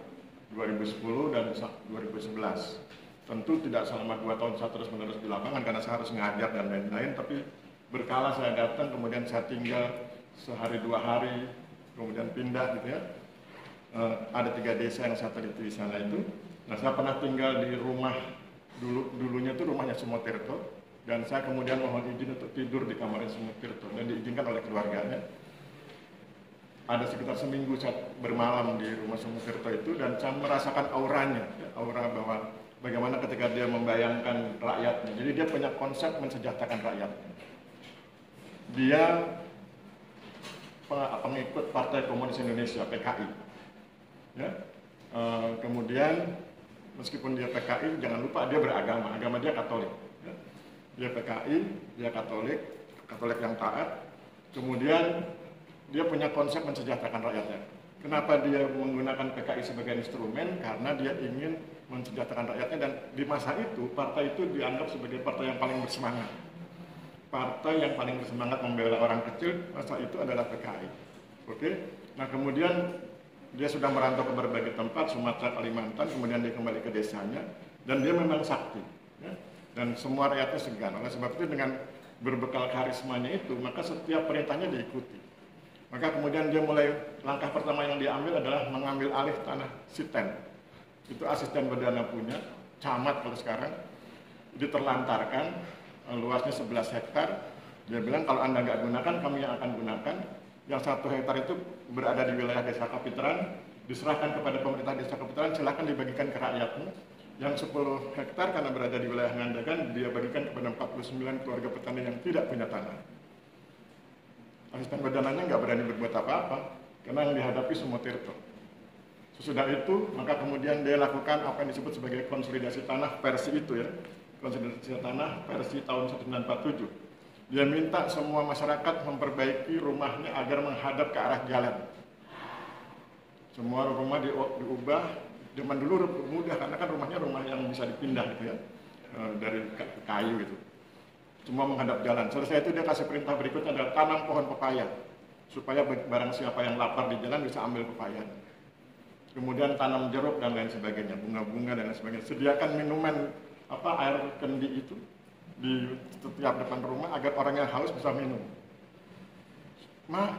2010 dan 2011. Tentu tidak selama 2 tahun saya terus-menerus di lapangan karena saya harus ngajar dan lain-lain, tapi berkala saya datang, kemudian saya tinggal sehari 2 hari, kemudian pindah gitu ya. Ada 3 desa yang saya teliti di sana itu. Nah, saya pernah tinggal di rumah dulunya itu rumahnya Somotirto, dan saya kemudian mohon izin untuk tidur di kamarnya Somotirto dan diizinkan oleh keluarganya. Ada sekitar seminggu saya bermalam di rumah Somotirto itu dan saya merasakan auranya, ya, aura bahwa bagaimana ketika dia membayangkan rakyatnya. Jadi dia punya konsep mensejahterakan rakyatnya. Dia pengikut Partai Komunis Indonesia (PKI). Ya. Kemudian meskipun dia PKI, jangan lupa dia beragama, agama dia Katolik. Ya. Dia PKI, dia Katolik yang taat. Kemudian dia punya konsep mensejahterakan rakyatnya. Kenapa dia menggunakan PKI sebagai instrumen? Karena dia ingin mensejahterakan rakyatnya, dan di masa itu partai itu dianggap sebagai partai yang paling bersemangat. Partai yang paling bersemangat membela orang kecil masa itu adalah PKI. Oke? Nah kemudian dia sudah merantau ke berbagai tempat, Sumatera, Kalimantan, kemudian dia kembali ke desanya, dan dia memang sakti. Ya? Dan semua rakyatnya segan. Oleh sebab itu dengan berbekal karismanya itu, maka setiap perintahnya diikuti. Maka kemudian dia mulai, langkah pertama yang diambil adalah mengambil alih tanah Siten. Itu asisten Berdana punya, camat kalau sekarang. Diterlantarkan, luasnya 11 hektar. Dia bilang kalau Anda nggak gunakan, kami yang akan gunakan. Yang 1 hektar itu berada di wilayah Desa Kapitaran, diserahkan kepada pemerintah Desa Kapitaran, silakan dibagikan ke rakyatmu. Yang 10 hektar karena berada di wilayah Ngandagan, dia bagikan kepada 49 keluarga petani yang tidak punya tanah. Asisten Berdananya nggak berani berbuat apa-apa, karena yang dihadapi Sumotirto. Sesudah itu, maka kemudian dia lakukan apa yang disebut sebagai konsolidasi tanah versi itu ya, konsolidasi tanah versi tahun 1947. Dia minta semua masyarakat memperbaiki rumahnya agar menghadap ke arah jalan. Semua rumah diubah, zaman dulu mudah karena kan rumahnya rumah yang bisa dipindah gitu ya, dari kayu gitu. Semua menghadap jalan. Selesai itu dia kasih perintah berikutnya adalah tanam pohon pepaya supaya barang siapa yang lapar di jalan bisa ambil pepaya. Kemudian tanam jeruk dan lain sebagainya, bunga-bunga dan lain sebagainya. Sediakan minuman air kendi itu di setiap depan rumah agar orang yang haus bisa minum.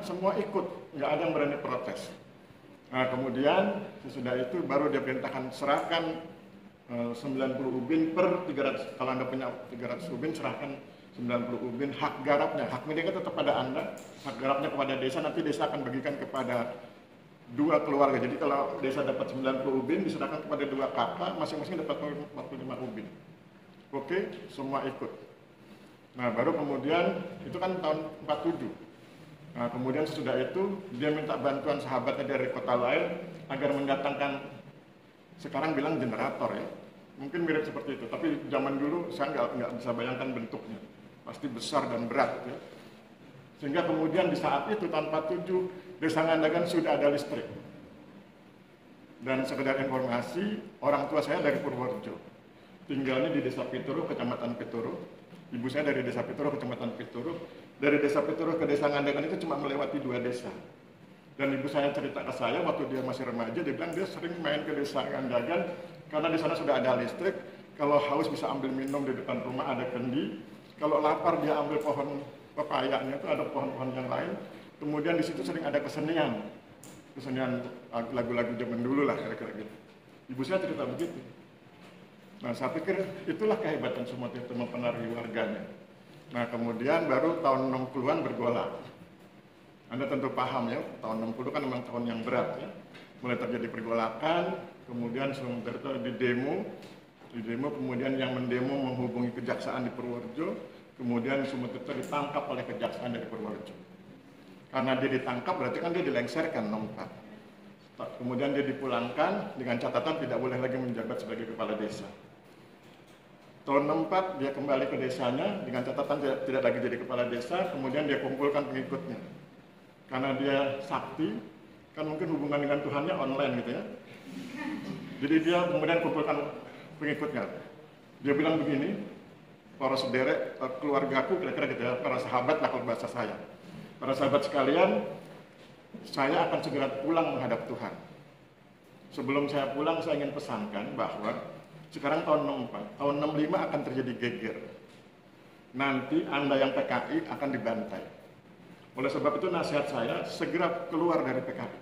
Semua ikut, nggak ada yang berani protes. Nah, kemudian sesudah itu baru dia perintahkan serahkan 90 ubin per 300. Kalau Anda punya 300 ubin, serahkan 90 ubin hak garapnya. Hak miliknya tetap pada Anda, hak garapnya kepada desa, nanti desa akan bagikan kepada 2 keluarga. Jadi kalau desa dapat 90 ubin, diserahkan kepada 2 kakak, masing-masing dapat 45 ubin. Oke, semua ikut. Nah, baru kemudian, itu kan tahun 47. Nah, kemudian sesudah itu, dia minta bantuan sahabatnya dari kota lain, agar mendatangkan, sekarang bilang generator ya. Mungkin mirip seperti itu, tapi zaman dulu saya nggak bisa bayangkan bentuknya. Pasti besar dan berat ya. Sehingga kemudian di saat itu, tahun 47, Desa Ngandagan sudah ada listrik. Dan sekedar informasi, orang tua saya dari Purworejo. Tinggalnya di Desa Pituru, Kecamatan Pituru. Ibu saya dari Desa Pituru, Kecamatan Pituru. Dari Desa Pituru ke Desa Ngandagan itu cuma melewati 2 desa. Dan ibu saya cerita ke saya waktu dia masih remaja, dia bilang dia sering main ke Desa Ngandagan karena di sana sudah ada listrik. Kalau haus bisa ambil minum di depan rumah, ada kendi. Kalau lapar dia ambil pohon pepayanya, itu ada pohon-pohon yang lain. Kemudian di situ sering ada kesenian lagu-lagu zaman dulu lah kira-kira gitu. Ibu saya cerita begitu. Nah, saya pikir itulah kehebatan Sumotirto mempengaruhi warganya. Nah, kemudian baru tahun 60-an bergolak. Anda tentu paham ya, tahun 60 kan memang tahun yang berat ya. Mulai terjadi pergolakan, kemudian Sumotirto di demo, kemudian yang mendemo menghubungi kejaksaan di Purworejo, kemudian Sumotirto ditangkap oleh kejaksaan dari Purworejo. Karena dia ditangkap berarti kan dia dilengserkan nomor 4. Kemudian dia dipulangkan dengan catatan tidak boleh lagi menjabat sebagai kepala desa. Tahun 64 dia kembali ke desanya dengan catatan tidak lagi jadi kepala desa, kemudian dia kumpulkan pengikutnya. Karena dia sakti, kan mungkin hubungan dengan Tuhannya online gitu ya. Jadi dia kemudian kumpulkan pengikutnya. Dia bilang begini, para sederek, keluargaku kira-kira gitu ya, para sahabat lah kalau bahasa saya. Para sahabat sekalian, saya akan segera pulang menghadap Tuhan. Sebelum saya pulang, saya ingin pesankan bahwa sekarang tahun 64, tahun 65 akan terjadi geger. Nanti Anda yang PKI akan dibantai. Oleh sebab itu nasihat saya, segera keluar dari PKI.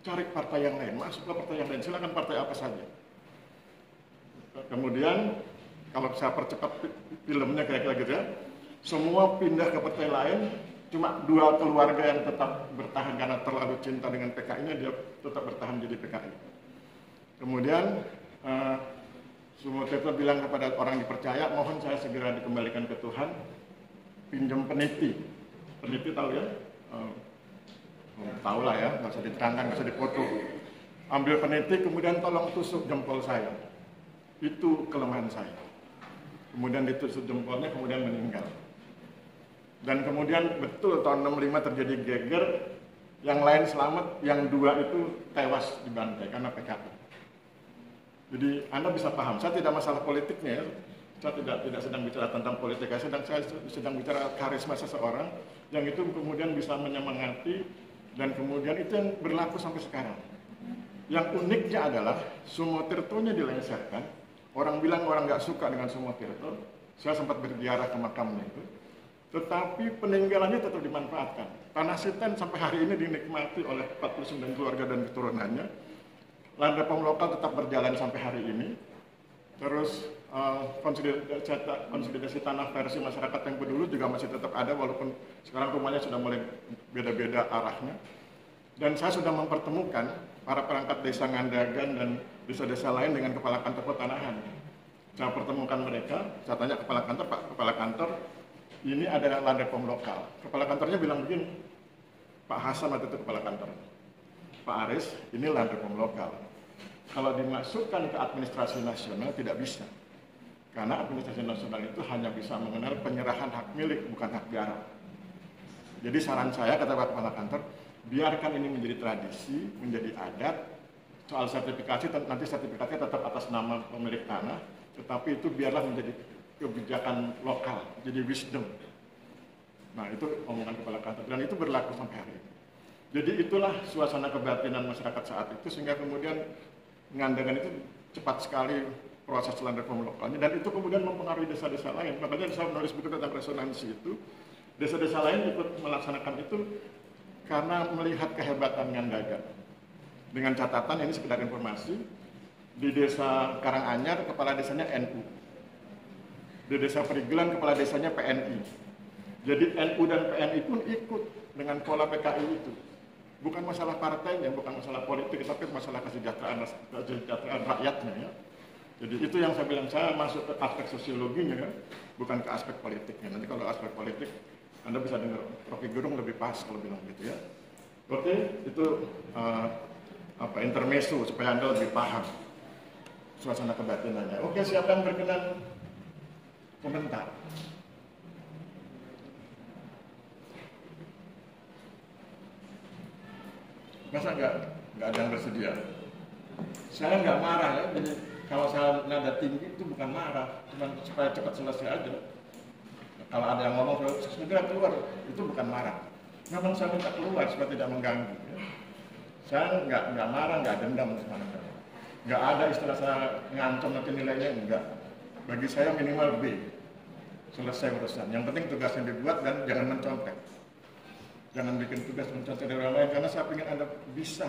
Cari partai yang lain, masuk ke partai yang lain, silakan partai apa saja. Kemudian, kalau saya percepat filmnya kira-kira gitu ya, semua pindah ke partai lain, cuma 2 keluarga yang tetap bertahan karena terlalu cinta dengan PKI-nya, dia tetap bertahan jadi PKI. Kemudian Sumotirto bilang kepada orang dipercaya, mohon saya segera dikembalikan ke Tuhan, pinjam peniti. Peniti tahu ya? Tahu lah ya, nggak usah diterangkan, nggak usah dipoto. Ambil peniti, kemudian tolong tusuk jempol saya. Itu kelemahan saya. Kemudian ditusuk jempolnya, kemudian meninggal. Dan kemudian betul tahun 65 terjadi geger, Yang lain selamat, yang 2 itu tewas dibantai karena PKI. Jadi Anda bisa paham, saya tidak masalah politiknya ya. Saya tidak sedang bicara tentang politik, saya sedang bicara karisma seseorang yang itu kemudian bisa menyemangati dan kemudian itu yang berlaku sampai sekarang. Yang uniknya adalah Sumo Tirtonya dilengsarkan. Orang bilang orang nggak suka dengan Sumo Tirto. Saya sempat berziarah ke makamnya itu. Tetapi peninggalannya tetap dimanfaatkan. Tanah Siten sampai hari ini dinikmati oleh 49 keluarga dan keturunannya. Land Reform lokal tetap berjalan sampai hari ini. Terus konsolidasi tanah versi masyarakat yang dulu juga masih tetap ada walaupun sekarang rumahnya sudah mulai beda-beda arahnya. Dan saya sudah mempertemukan para perangkat desa Ngandagan dan desa-desa lain dengan kepala kantor pertanahan. Saya pertemukan mereka, saya tanya kepala kantor, Pak kepala kantor, ini ada land reform lokal. Kepala kantornya bilang begini, Pak Hasan waktu itu kepala kantor, Pak Aris, ini land reform lokal. Kalau dimasukkan ke administrasi nasional tidak bisa. Karena administrasi nasional itu hanya bisa mengenal penyerahan hak milik, bukan hak garap. Jadi saran saya, kata Pak Kepala Kantor, biarkan ini menjadi tradisi, menjadi adat. Soal sertifikasi, nanti sertifikatnya tetap atas nama pemilik tanah, tetapi itu biarlah menjadi kebijakan lokal, jadi wisdom. Nah itu omongan Kepala Kantor, dan itu berlaku sampai hari ini. Jadi itulah suasana kebatinan masyarakat saat itu, sehingga kemudian Ngandagan itu cepat sekali proses land reform lokalnya, dan itu kemudian mempengaruhi desa-desa lain. Makanya saya menulis buku tentang resonansi itu, desa-desa lain ikut melaksanakan itu karena melihat kehebatan Ngandagan. Dengan catatan, ini sekedar informasi, di desa Karanganyar kepala desanya NU, di desa Perigelan kepala desanya PNI. Jadi NU dan PNI pun ikut dengan pola PKI itu. Bukan masalah partainya, bukan masalah politik, tapi masalah kesejahteraan rakyatnya ya. Jadi itu yang saya bilang, saya masuk ke aspek sosiologinya ya, bukan ke aspek politiknya. Nanti kalau aspek politik, Anda bisa dengar Rocky Gerung lebih pas kalau bilang gitu ya. Oke, itu intermezzo supaya Anda lebih paham suasana kebatinannya. Oke, siapa yang berkenan komentar? Masa nggak ada yang bersedia? Saya nggak marah ya, jadi kalau saya nada tinggi itu bukan marah, cuma supaya cepat selesai aja. Kalau ada yang ngomong segera keluar, itu bukan marah. Memang saya minta keluar supaya tidak mengganggu. Ya. Saya nggak marah, nggak dendam sebenarnya. Nggak ada istilah saya ngancam nanti nilainya, enggak. Bagi saya minimal B. Selesai urusan. Yang penting tugasnya dibuat dan jangan mencontek. Jangan bikin tugas mencontek dari orang lain, karena saya ingin Anda bisa.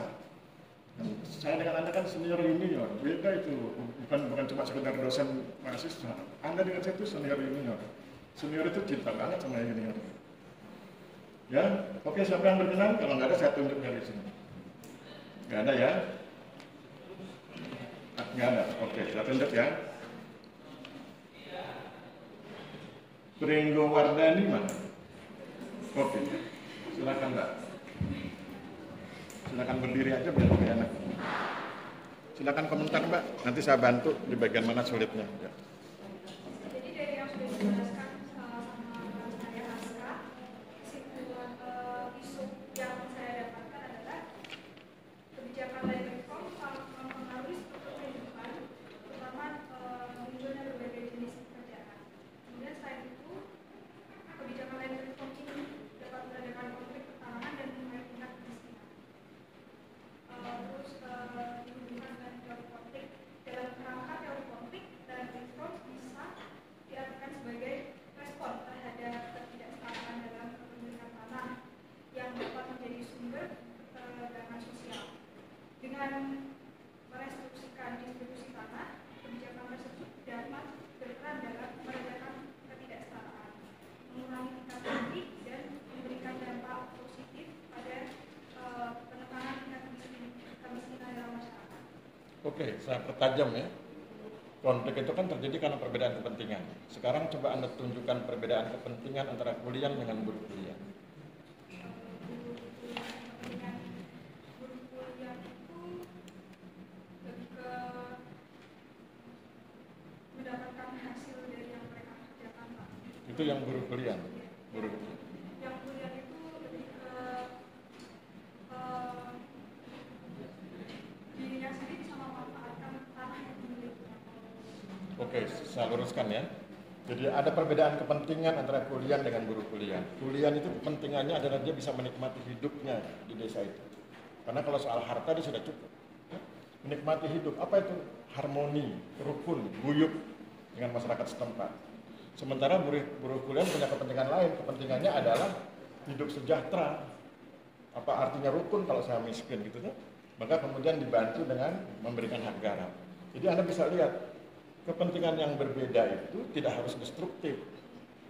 Saya dengan Anda kan senior junior, beda itu. Bukan cuma sekedar dosen mahasiswa. Anda dengan saya itu senior junior. Senior itu cinta banget sama junior. Ya, oke, siapa yang berkenan? Kalau nggak ada, saya tunjuk dari sini. Nggak ada ya? Nggak ada. Oke, saya tunjuk ya. Pringgo Wardani mana? Oke, silakan Mbak. Silakan berdiri aja biar lebih enak. Silakan komentar Mbak. Nanti saya bantu di bagian mana sulitnya. Ya. Jadi dari yang sudah dijelaskan sama saya Haska, kesimpulan isu yang saya dapatkan adalah kebijakan land reform sangat mempengaruhi struktur kehidupan, terutama munculnya berbagai jenis pekerjaan. Kemudian selain itu, kebijakan land reform ini dapat meredakan konflik pertanahan dan mengurangi tingkat kemiskinan. Terus dihubungkan dengan teori konflik, dalam kerangka teori konflik dan reform bisa diartikan sebagai respon terhadap ketidaksetaraan dalam kepemilikan tanah yang dapat menjadi sumber ketegangan sosial. Dengan merestruksikan distribusi tanah, kebijakan tersebut dapat berperan dalam meredakan ketidaksetaraan, mengurangi tingkat konflik dan memberikan dampak positif pada penekanan tingkat kemiskinan dalam masyarakat. Oke, saya pertajam ya. Konflik itu kan terjadi karena perbedaan kepentingan. Sekarang coba Anda tunjukkan perbedaan kepentingan antara kuliah dengan guru kuliah. Kepentingan guru kuliah itu lebih ke mendapatkan hasil dari yang mereka kerjakan, Pak. Itu yang guru kuliah. Guru kuliah. Yang kuliah itu lebih ke Oke, saya luruskan ya. Jadi ada perbedaan kepentingan antara kuliah dengan buruh kuliah. Kuliah itu kepentingannya adalah dia bisa menikmati hidupnya di desa itu. Karena kalau soal harta dia sudah cukup. Menikmati hidup, apa itu? Harmoni, rukun, guyup dengan masyarakat setempat. Sementara buruh kuliah punya kepentingan lain. Kepentingannya adalah hidup sejahtera. Apa artinya rukun kalau saya miskin gitu kan? Maka kemudian dibantu dengan memberikan hak garap. Jadi Anda bisa lihat, kepentingan yang berbeda itu tidak harus destruktif.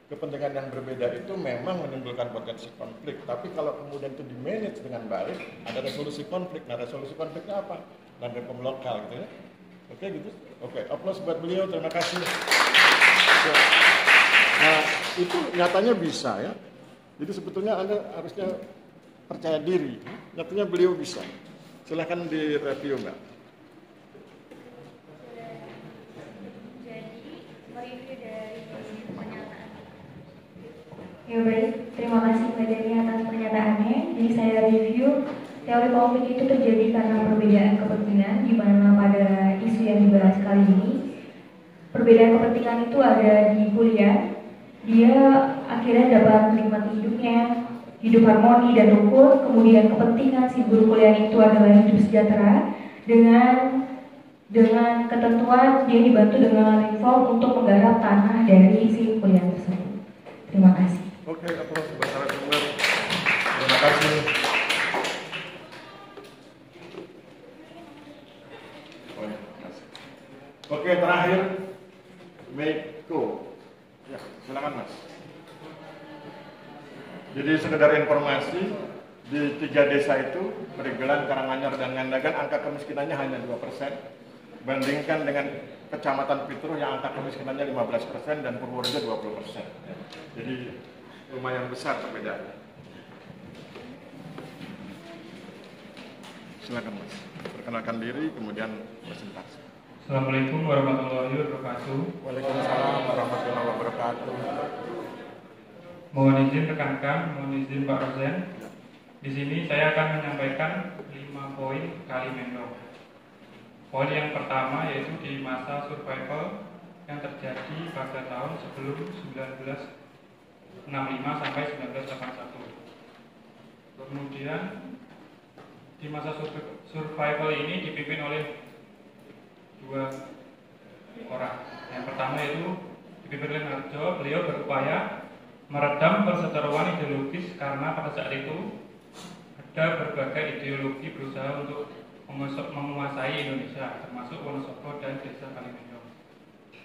Kepentingan yang berbeda itu memang menimbulkan potensi konflik. Tapi kalau kemudian itu di-manage dengan baik, ada resolusi konflik. Nah, resolusi konfliknya apa? Dan reform lokal gitu ya. Oke gitu. Oke, aplaus buat beliau. Terima kasih. Nah, itu nyatanya bisa ya. Jadi sebetulnya Anda harusnya percaya diri. Nyatanya beliau bisa. Silahkan direview, Mbak. Ya baik, terima kasih Mbak Dani atas pernyataannya. Jadi saya review, teori konflik itu terjadi karena perbedaan kepentingan, di mana pada isu yang dibahas kali ini, perbedaan kepentingan itu ada di kuliah. Dia akhirnya dapat menikmati hidupnya, hidup harmoni dan rukun. Kemudian kepentingan si buruh kuliah itu adalah hidup sejahtera dengan ketentuan dia dibantu dengan reform untuk menggarap tanah dari si kuliah tersebut. Terima kasih. Oke, aplaus buat narasumber. Terima kasih. Oke, terakhir Meiko. Ya, silakan Mas. Jadi sekedar informasi, di 3 desa itu, Perigelan, Karanganyar, dan Ngandagan, angka kemiskinannya hanya 2%. Bandingkan dengan Kecamatan Pitru yang angka kemiskinannya 15% dan Purworejo 20%. Jadi lumayan besar perbedaannya. Silakan Mas, perkenalkan diri kemudian presentasi. Assalamualaikum warahmatullahi wabarakatuh. Waalaikumsalam warahmatullahi wabarakatuh. Mohon izin rekan-rekan, mohon izin Pak Rosen. Di sini saya akan menyampaikan 5 poin Kalimendo. Poin yang pertama yaitu di masa survival yang terjadi pada tahun sebelum 1965 sampai 1981. Kemudian di masa survival ini dipimpin oleh 2 orang. Yang pertama yaitu dipimpin oleh Narjo. Beliau berupaya meredam perseteruan ideologis karena pada saat itu ada berbagai ideologi berusaha untuk menguasai Indonesia, termasuk Wonosobo dan Desa Kalimendo.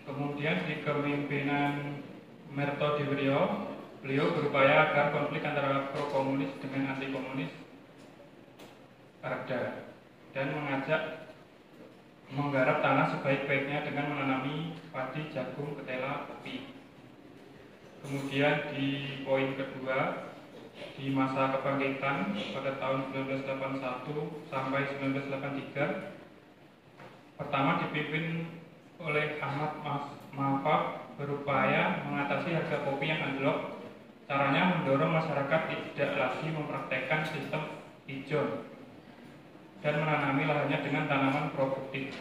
Kemudian di kepemimpinan Merto Diwiryo, beliau berupaya agar konflik antara pro-komunis dengan anti-komunis reda dan mengajak menggarap tanah sebaik-baiknya dengan menanami padi, jagung, ketela, kopi. Kemudian di poin kedua, di masa kebangkitan pada tahun 1981 sampai 1983, pertama dipimpin oleh Ahmad Mahfab berupaya mengatasi harga kopi yang anjlok. Caranya mendorong masyarakat tidak lagi mempraktekkan sistem ijon dan menanami lahannya dengan tanaman produktif.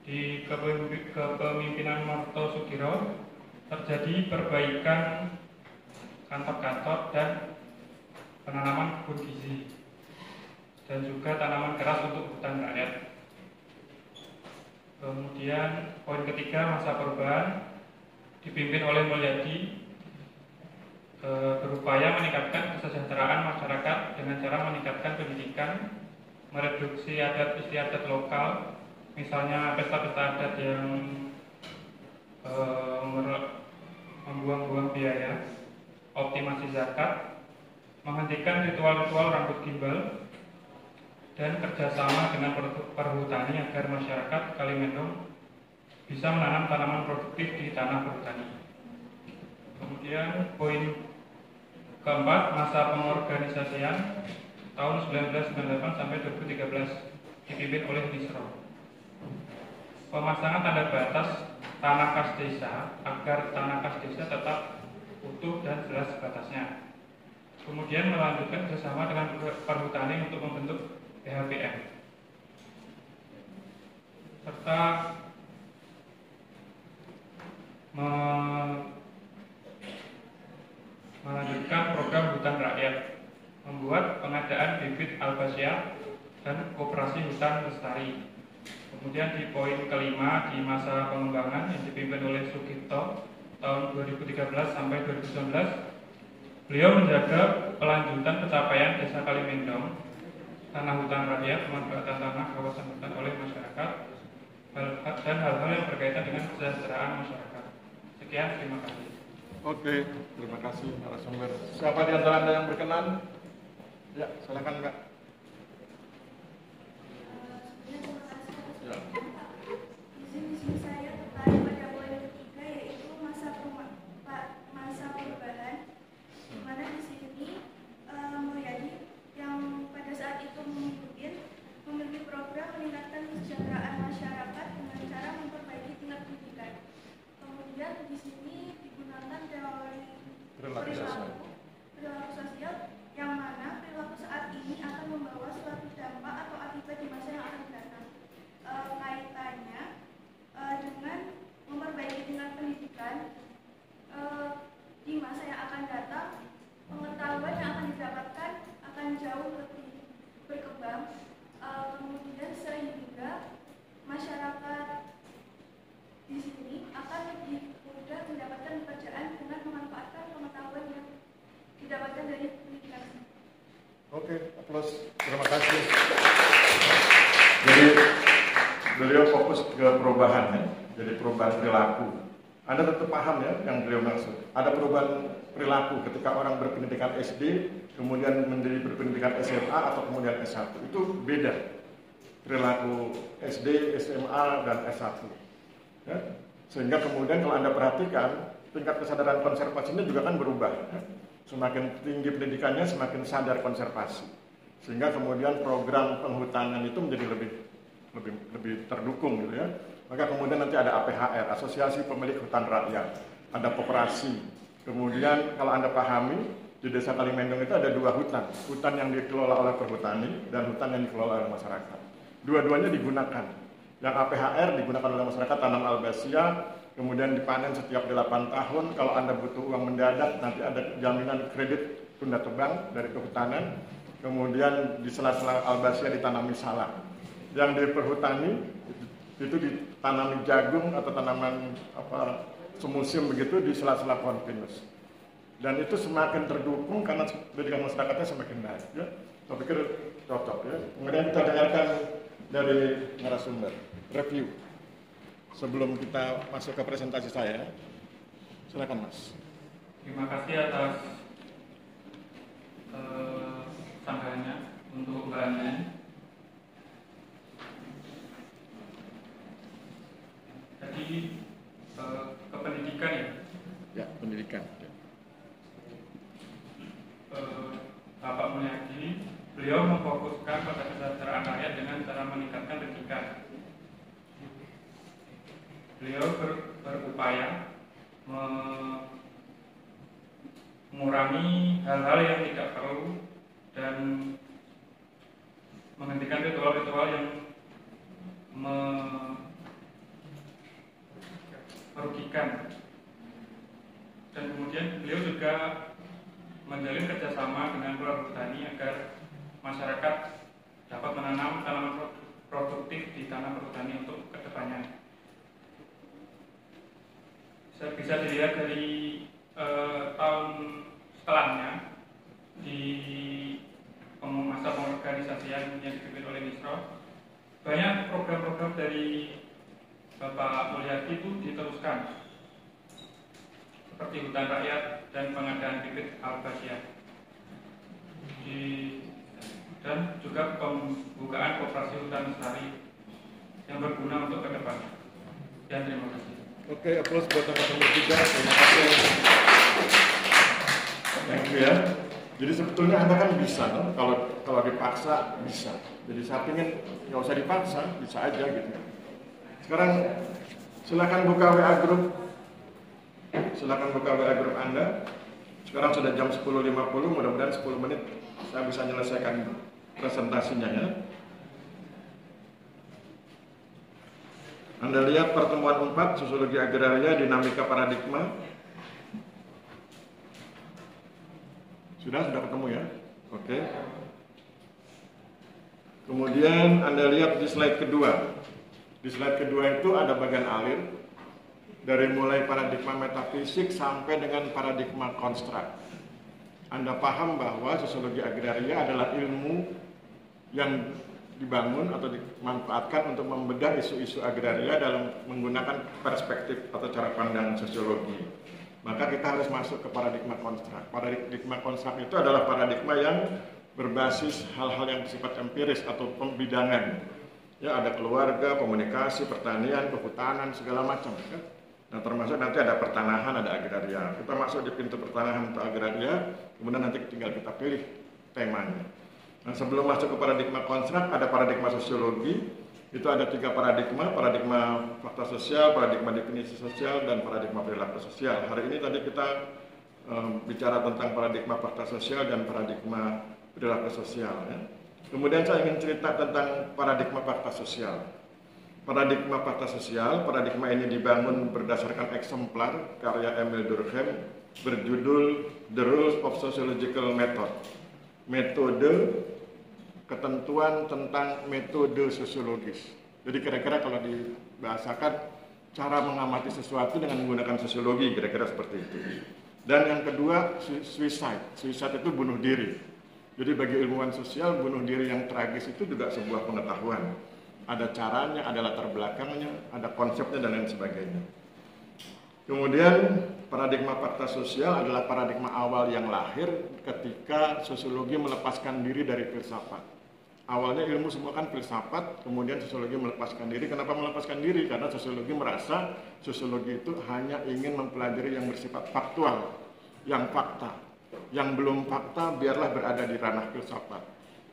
Di kepemimpinan Marto Sugiro terjadi perbaikan kantor-kantor dan penanaman kebun gizi dan juga tanaman keras untuk hutan rakyat. Kemudian poin ketiga, masa perubahan dipimpin oleh Mulyadi berupaya meningkatkan kesejahteraan masyarakat dengan cara meningkatkan pendidikan, mereduksi adat istiadat lokal, misalnya pesta-pesta adat yang membuang-buang biaya, optimasi zakat, menghentikan ritual-ritual rambut gimbal, dan kerjasama dengan perhutani agar masyarakat Kalimendo bisa menanam tanaman produktif di tanah perhutani. Kemudian poin keempat, masa pengorganisasian tahun 1998 sampai 2013 dipimpin oleh Nisro. Pemasangan tanda batas tanah kas desa agar tanah kas desa tetap utuh dan jelas batasnya. Kemudian melanjutkan kerjasama dengan perhutani untuk membentuk PHPM, serta melanjutkan program hutan rakyat, membuat pengadaan bibit albasia dan koperasi hutan lestari. Kemudian di poin kelima, di masa pengembangan yang dipimpin oleh Sugito tahun 2013 sampai 2019, beliau menjaga kelanjutan pencapaian Desa Kalimendong, tanah hutan rakyat, pemanfaatan tanah kawasan hutan oleh masyarakat, dan hal-hal yang berkaitan dengan kesejahteraan masyarakat. Sekian, terima kasih. Oke, terima kasih narasumber. Siapa di antara Anda yang berkenan? Ya, silakan Mbak. Ya. Izin saya tertarik pada poin ketiga, yaitu masa perubahan, di mana di sini Mulyadi yang pada saat itu memiliki program meningkatkan kesejahteraan masyarakat dengan cara memperbaiki tingkat pendidikan. Kemudian di sini digunakan teori perilaku sosial, yang mana perilaku saat ini akan membawa suatu dampak atau akibat di masa yang akan datang. Kaitannya dengan memperbaiki tingkat pendidikan di masa yang akan datang, pengetahuan yang akan didapatkan akan jauh lebih berkembang, kemudian sehingga masyarakat di sini akan lebih mudah mendapatkan pekerjaan dengan memanfaatkan pengetahuan yang didapatkan dari pendidikan. Oke, aplaus. Terima kasih. Jadi beliau fokus ke perubahan ya, jadi perubahan perilaku. Anda tentu paham ya yang beliau maksud. Ada perubahan perilaku ketika orang berpendidikan SD, kemudian menjadi berpendidikan SMA atau kemudian S1. Itu beda perilaku SD, SMA, dan S1. Ya. Sehingga kemudian kalau Anda perhatikan, tingkat kesadaran konservasinya juga kan berubah. Ya. Semakin tinggi pendidikannya, semakin sadar konservasi. Sehingga kemudian program penghutanan itu menjadi lebih terdukung gitu ya. Maka kemudian nanti ada APHR, Asosiasi Pemilik Hutan Rakyat, ada koperasi. Kemudian kalau Anda pahami, di Desa Kalimendong itu ada dua hutan yang dikelola oleh perhutani dan hutan yang dikelola oleh masyarakat. Dua-duanya digunakan. Yang APHR digunakan oleh masyarakat tanam albasia, kemudian dipanen setiap 8 tahun. Kalau Anda butuh uang mendadak, nanti ada jaminan kredit tunda tebang dari kehutanan. Kemudian di sela-sela albasia ditanami salak. Yang di perhutani itu ditanami jagung atau tanaman semusim begitu di sela-sela pohon pinus. Dan itu semakin terdukung karena pendidikan masyarakatnya semakin baik. Ya. Saya pikir cocok ya. Kemudian kita dengarkan dari narasumber review sebelum kita masuk ke presentasi saya. Silakan Mas. Terima kasih atas sambutannya untuk Mbak Andi. Jadi ke pendidikan ya? Ya, pendidikan. Bapak Mulyadi, beliau memfokuskan pada kesejahteraan rakyat dengan cara meningkatkan pendidikan. Beliau berupaya mengurangi hal-hal yang tidak perlu dan menghentikan ritual-ritual yang merugikan. Dan kemudian beliau juga menjalin kerjasama dengan perhutani agar masyarakat dapat menanam tanaman produktif di tanah perhutani untuk kedepannya. Bisa dilihat dari tahun setelahnya di masa pengorganisasian yang dipimpin oleh Misro, banyak program-program dari Bapak Mulyadi itu diteruskan, seperti hutan rakyat dan pengadaan bibit albasia, dan juga pembukaan koperasi hutan lestari yang berguna untuk ke depan. Dan terima kasih. Oke, aplaus buat teman-teman juga. Terima kasih. Thank you ya. Jadi sebetulnya Anda kan bisa, kan? Kalau dipaksa bisa. Jadi saya ingin nggak usah dipaksa, bisa aja gitu. Sekarang silakan buka WA group. Silakan buka WA group Anda. Sekarang sudah jam 10.50, mudah-mudahan 10 menit saya bisa menyelesaikan presentasinya ya. Anda lihat pertemuan 4, sosiologi agraria, dinamika paradigma. Sudah ketemu ya? Oke. Kemudian Anda lihat di slide kedua. Di slide kedua itu ada bagian alir. Dari mulai paradigma metafisik sampai dengan paradigma konstruk. Anda paham bahwa sosiologi agraria adalah ilmu yang dibangun atau dimanfaatkan untuk membedah isu-isu agraria dalam menggunakan perspektif atau cara pandang sosiologi. Maka kita harus masuk ke paradigma konstruk. Paradigma konstruk itu adalah paradigma yang berbasis hal-hal yang bersifat empiris atau pembidangan. Ya, ada keluarga, komunikasi, pertanian, kehutanan, segala macam. Kan? Nah, termasuk nanti ada pertanahan, ada agraria. Kita masuk di pintu pertanahan atau agraria, kemudian nanti tinggal kita pilih temanya. Nah, sebelum masuk ke paradigma konstruk, ada paradigma sosiologi. Itu ada 3 paradigma, paradigma fakta sosial, paradigma definisi sosial, dan paradigma perilaku sosial. Hari ini tadi kita bicara tentang paradigma fakta sosial dan paradigma perilaku sosial. Ya. Kemudian saya ingin cerita tentang paradigma fakta sosial. Paradigma fakta sosial, paradigma ini dibangun berdasarkan eksemplar karya Emile Durkheim berjudul The Rules of Sociological Method. Metode ketentuan tentang metode sosiologis. Jadi kira-kira kalau dibahasakan cara mengamati sesuatu dengan menggunakan sosiologi, kira-kira seperti itu. Dan yang kedua, suicide. Suicide itu bunuh diri. Jadi bagi ilmuwan sosial, bunuh diri yang tragis itu juga sebuah pengetahuan. Ada caranya, ada latar belakangnya, ada konsepnya, dan lain sebagainya. Kemudian paradigma fakta sosial adalah paradigma awal yang lahir ketika sosiologi melepaskan diri dari filsafat. Awalnya ilmu semua kan filsafat, kemudian sosiologi melepaskan diri. Kenapa melepaskan diri? Karena sosiologi merasa sosiologi itu hanya ingin mempelajari yang bersifat faktual, yang fakta. Yang belum fakta biarlah berada di ranah filsafat.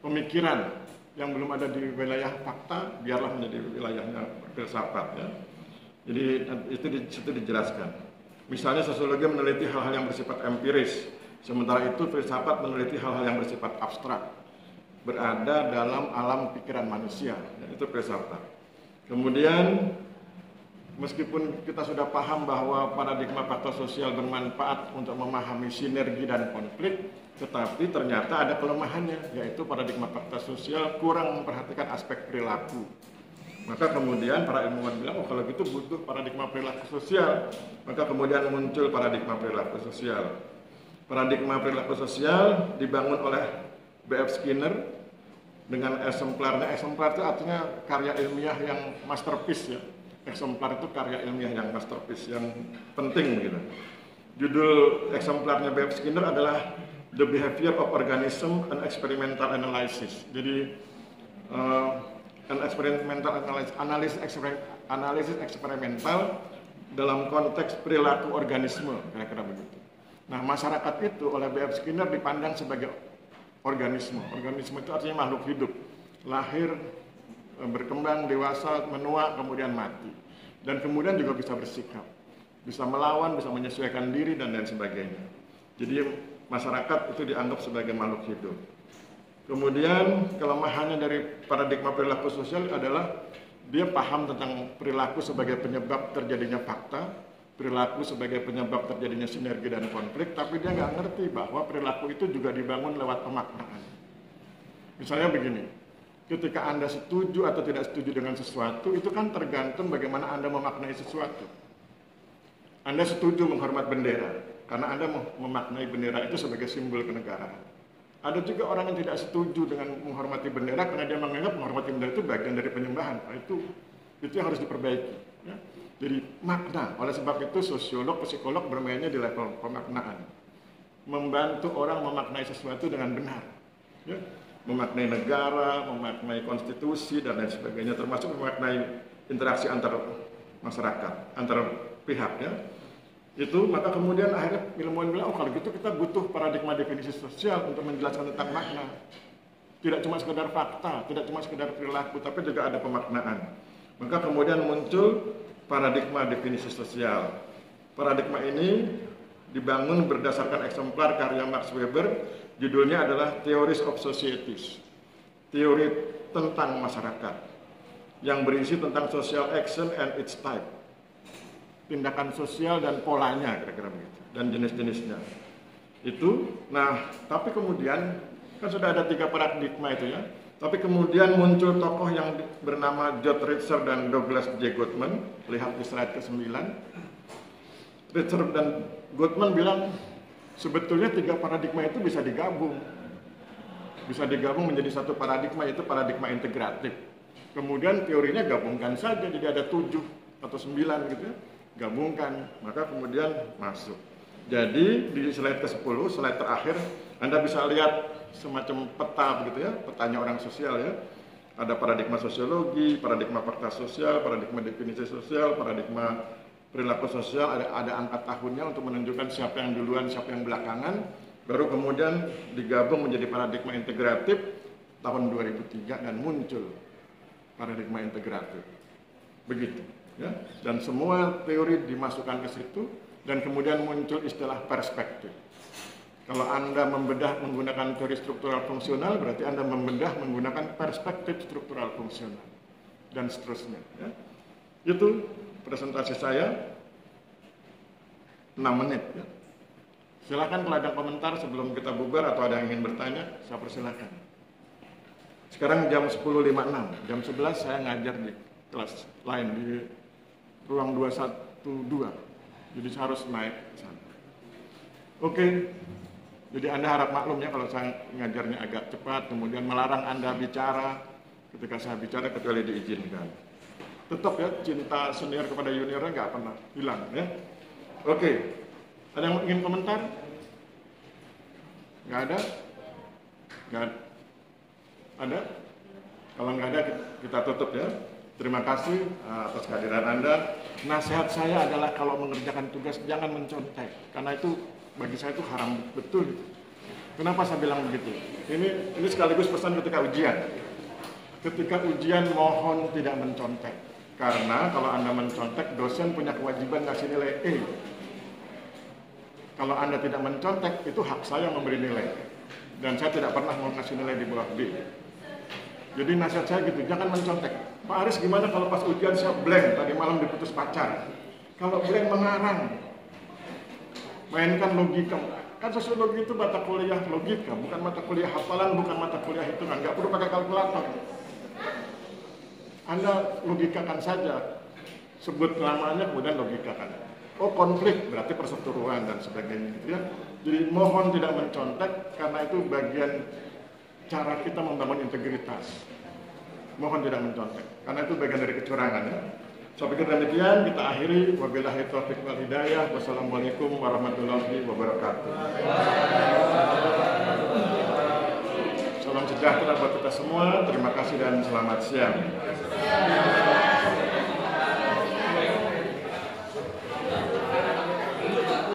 Pemikiran yang belum ada di wilayah fakta biarlah menjadi wilayahnya filsafat. Ya. Jadi itu di situ dijelaskan. Misalnya sosiologi meneliti hal-hal yang bersifat empiris, sementara itu filsafat meneliti hal-hal yang bersifat abstrak, berada dalam alam pikiran manusia, itu filsafat. Kemudian meskipun kita sudah paham bahwa paradigma fakta sosial bermanfaat untuk memahami sinergi dan konflik, tetapi ternyata ada kelemahannya, yaitu paradigma fakta sosial kurang memperhatikan aspek perilaku. Maka kemudian para ilmuwan bilang, oh kalau gitu butuh paradigma perilaku sosial. Maka kemudian muncul paradigma perilaku sosial. Paradigma perilaku sosial dibangun oleh B.F. Skinner dengan eksemplarnya. Eksemplar itu artinya karya ilmiah yang masterpiece ya. Eksemplar itu karya ilmiah yang masterpiece, yang penting gitu. Judul eksemplarnya B.F. Skinner adalah The Behavior of Organism and Experimental Analysis. Jadi an experimental analisis eksperimental dalam konteks perilaku organisme, kira-kira begitu. Nah, masyarakat itu oleh B.F. Skinner dipandang sebagai organisme. Organisme itu artinya makhluk hidup, lahir, berkembang, dewasa, menua, kemudian mati. Dan kemudian juga bisa bersikap, bisa melawan, bisa menyesuaikan diri, dan lain sebagainya. Jadi masyarakat itu dianggap sebagai makhluk hidup. Kemudian kelemahannya dari paradigma perilaku sosial adalah dia paham tentang perilaku sebagai penyebab terjadinya fakta, perilaku sebagai penyebab terjadinya sinergi dan konflik, tapi dia nggak ngerti bahwa perilaku itu juga dibangun lewat pemaknaan. Misalnya begini, ketika Anda setuju atau tidak setuju dengan sesuatu, itu kan tergantung bagaimana Anda memaknai sesuatu. Anda setuju menghormat bendera, karena Anda memaknai bendera itu sebagai simbol kenegaraan. Ada juga orang yang tidak setuju dengan menghormati bendera karena dia menganggap menghormati bendera itu bagian dari penyembahan. Nah, itu yang harus diperbaiki. Ya. Jadi makna, oleh sebab itu sosiolog, psikolog bermainnya di level pemaknaan. Membantu orang memaknai sesuatu dengan benar. Ya. Memaknai negara, memaknai konstitusi, dan lain sebagainya, termasuk memaknai interaksi antar masyarakat, antar pihak. Ya. Itu maka kemudian akhirnya ilmuwan bilang, oh kalau gitu kita butuh paradigma definisi sosial untuk menjelaskan tentang makna. Tidak cuma sekedar fakta, tidak cuma sekedar perilaku, tapi juga ada pemaknaan. Maka kemudian muncul paradigma definisi sosial. Paradigma ini dibangun berdasarkan eksemplar karya Max Weber, judulnya adalah Theories of Societies, teori tentang masyarakat. yang berisi tentang social action and its type. Tindakan sosial dan polanya, kira-kira begitu, dan jenis-jenisnya. Itu, nah, tapi kemudian, kan sudah ada 3 paradigma itu ya, tapi kemudian muncul tokoh yang bernama George Ritzer dan Douglas J. Goodman, lihat di slide ke-9. Ritzer dan Goodman bilang, sebetulnya 3 paradigma itu bisa digabung. Bisa digabung menjadi satu paradigma, yaitu paradigma integratif. Kemudian teorinya gabungkan saja, jadi ada 7 atau 9 gitu ya. Gabungkan, maka kemudian masuk. Jadi di slide ke-10, slide terakhir, Anda bisa lihat semacam peta begitu ya, petanya orang sosial ya. Ada paradigma sosiologi, paradigma fakta sosial, paradigma definisi sosial, paradigma perilaku sosial, ada angka tahunnya untuk menunjukkan siapa yang duluan, siapa yang belakangan. Baru kemudian digabung menjadi paradigma integratif tahun 2003 dan muncul paradigma integratif. Begitu. Ya, dan semua teori dimasukkan ke situ dan kemudian muncul istilah perspektif. Kalau Anda membedah menggunakan teori struktural fungsional, berarti Anda membedah menggunakan perspektif struktural fungsional dan seterusnya. Ya. Itu presentasi saya 6 menit. Ya. Silakan kalau ada komentar sebelum kita bubar atau ada yang ingin bertanya, saya persilakan. Sekarang jam 10.56, jam 11 saya ngajar di kelas lain di ruang 212, jadi saya harus naik ke sana. Oke, jadi Anda harap maklum ya kalau saya ngajarnya agak cepat, kemudian melarang Anda bicara ketika saya bicara kecuali diizinkan. Tetap ya, cinta senior kepada juniornya nggak pernah hilang ya. Oke, ada yang ingin komentar? Nggak ada? Nggak ada? Kalau nggak ada, kita tutup ya. Terima kasih atas kehadiran Anda. Nasihat saya adalah kalau mengerjakan tugas jangan mencontek, karena itu bagi saya itu haram betul. Kenapa saya bilang begitu? Ini sekaligus pesan ketika ujian. Ketika ujian mohon tidak mencontek, karena kalau Anda mencontek dosen punya kewajiban ngasih nilai E. Kalau Anda tidak mencontek itu hak saya memberi nilai, dan saya tidak pernah mau ngasih nilai di bawah B. Jadi nasihat saya gitu, jangan mencontek. Pak Aris gimana kalau pas ujian saya blank, tadi malam diputus pacar. Kalau blank mengarang, mainkan logika. Kan sosiologi itu mata kuliah logika, bukan mata kuliah hafalan, bukan mata kuliah hitungan. Nggak perlu pakai kalkulator. Anda logikakan saja, sebut namanya kemudian logikakan. Oh konflik, berarti perseteruan dan sebagainya gitu ya. Jadi mohon tidak mencontek, karena itu bagian cara kita membangun integritas. Mohon tidak mencontek, karena itu bagian dari kecurangan ya. Saya pikir demikian, kita akhiri. Wabillahi taufiq wal hidayah. Wassalamualaikum warahmatullahi wabarakatuh. Salam sejahtera buat kita semua. Terima kasih dan selamat siang.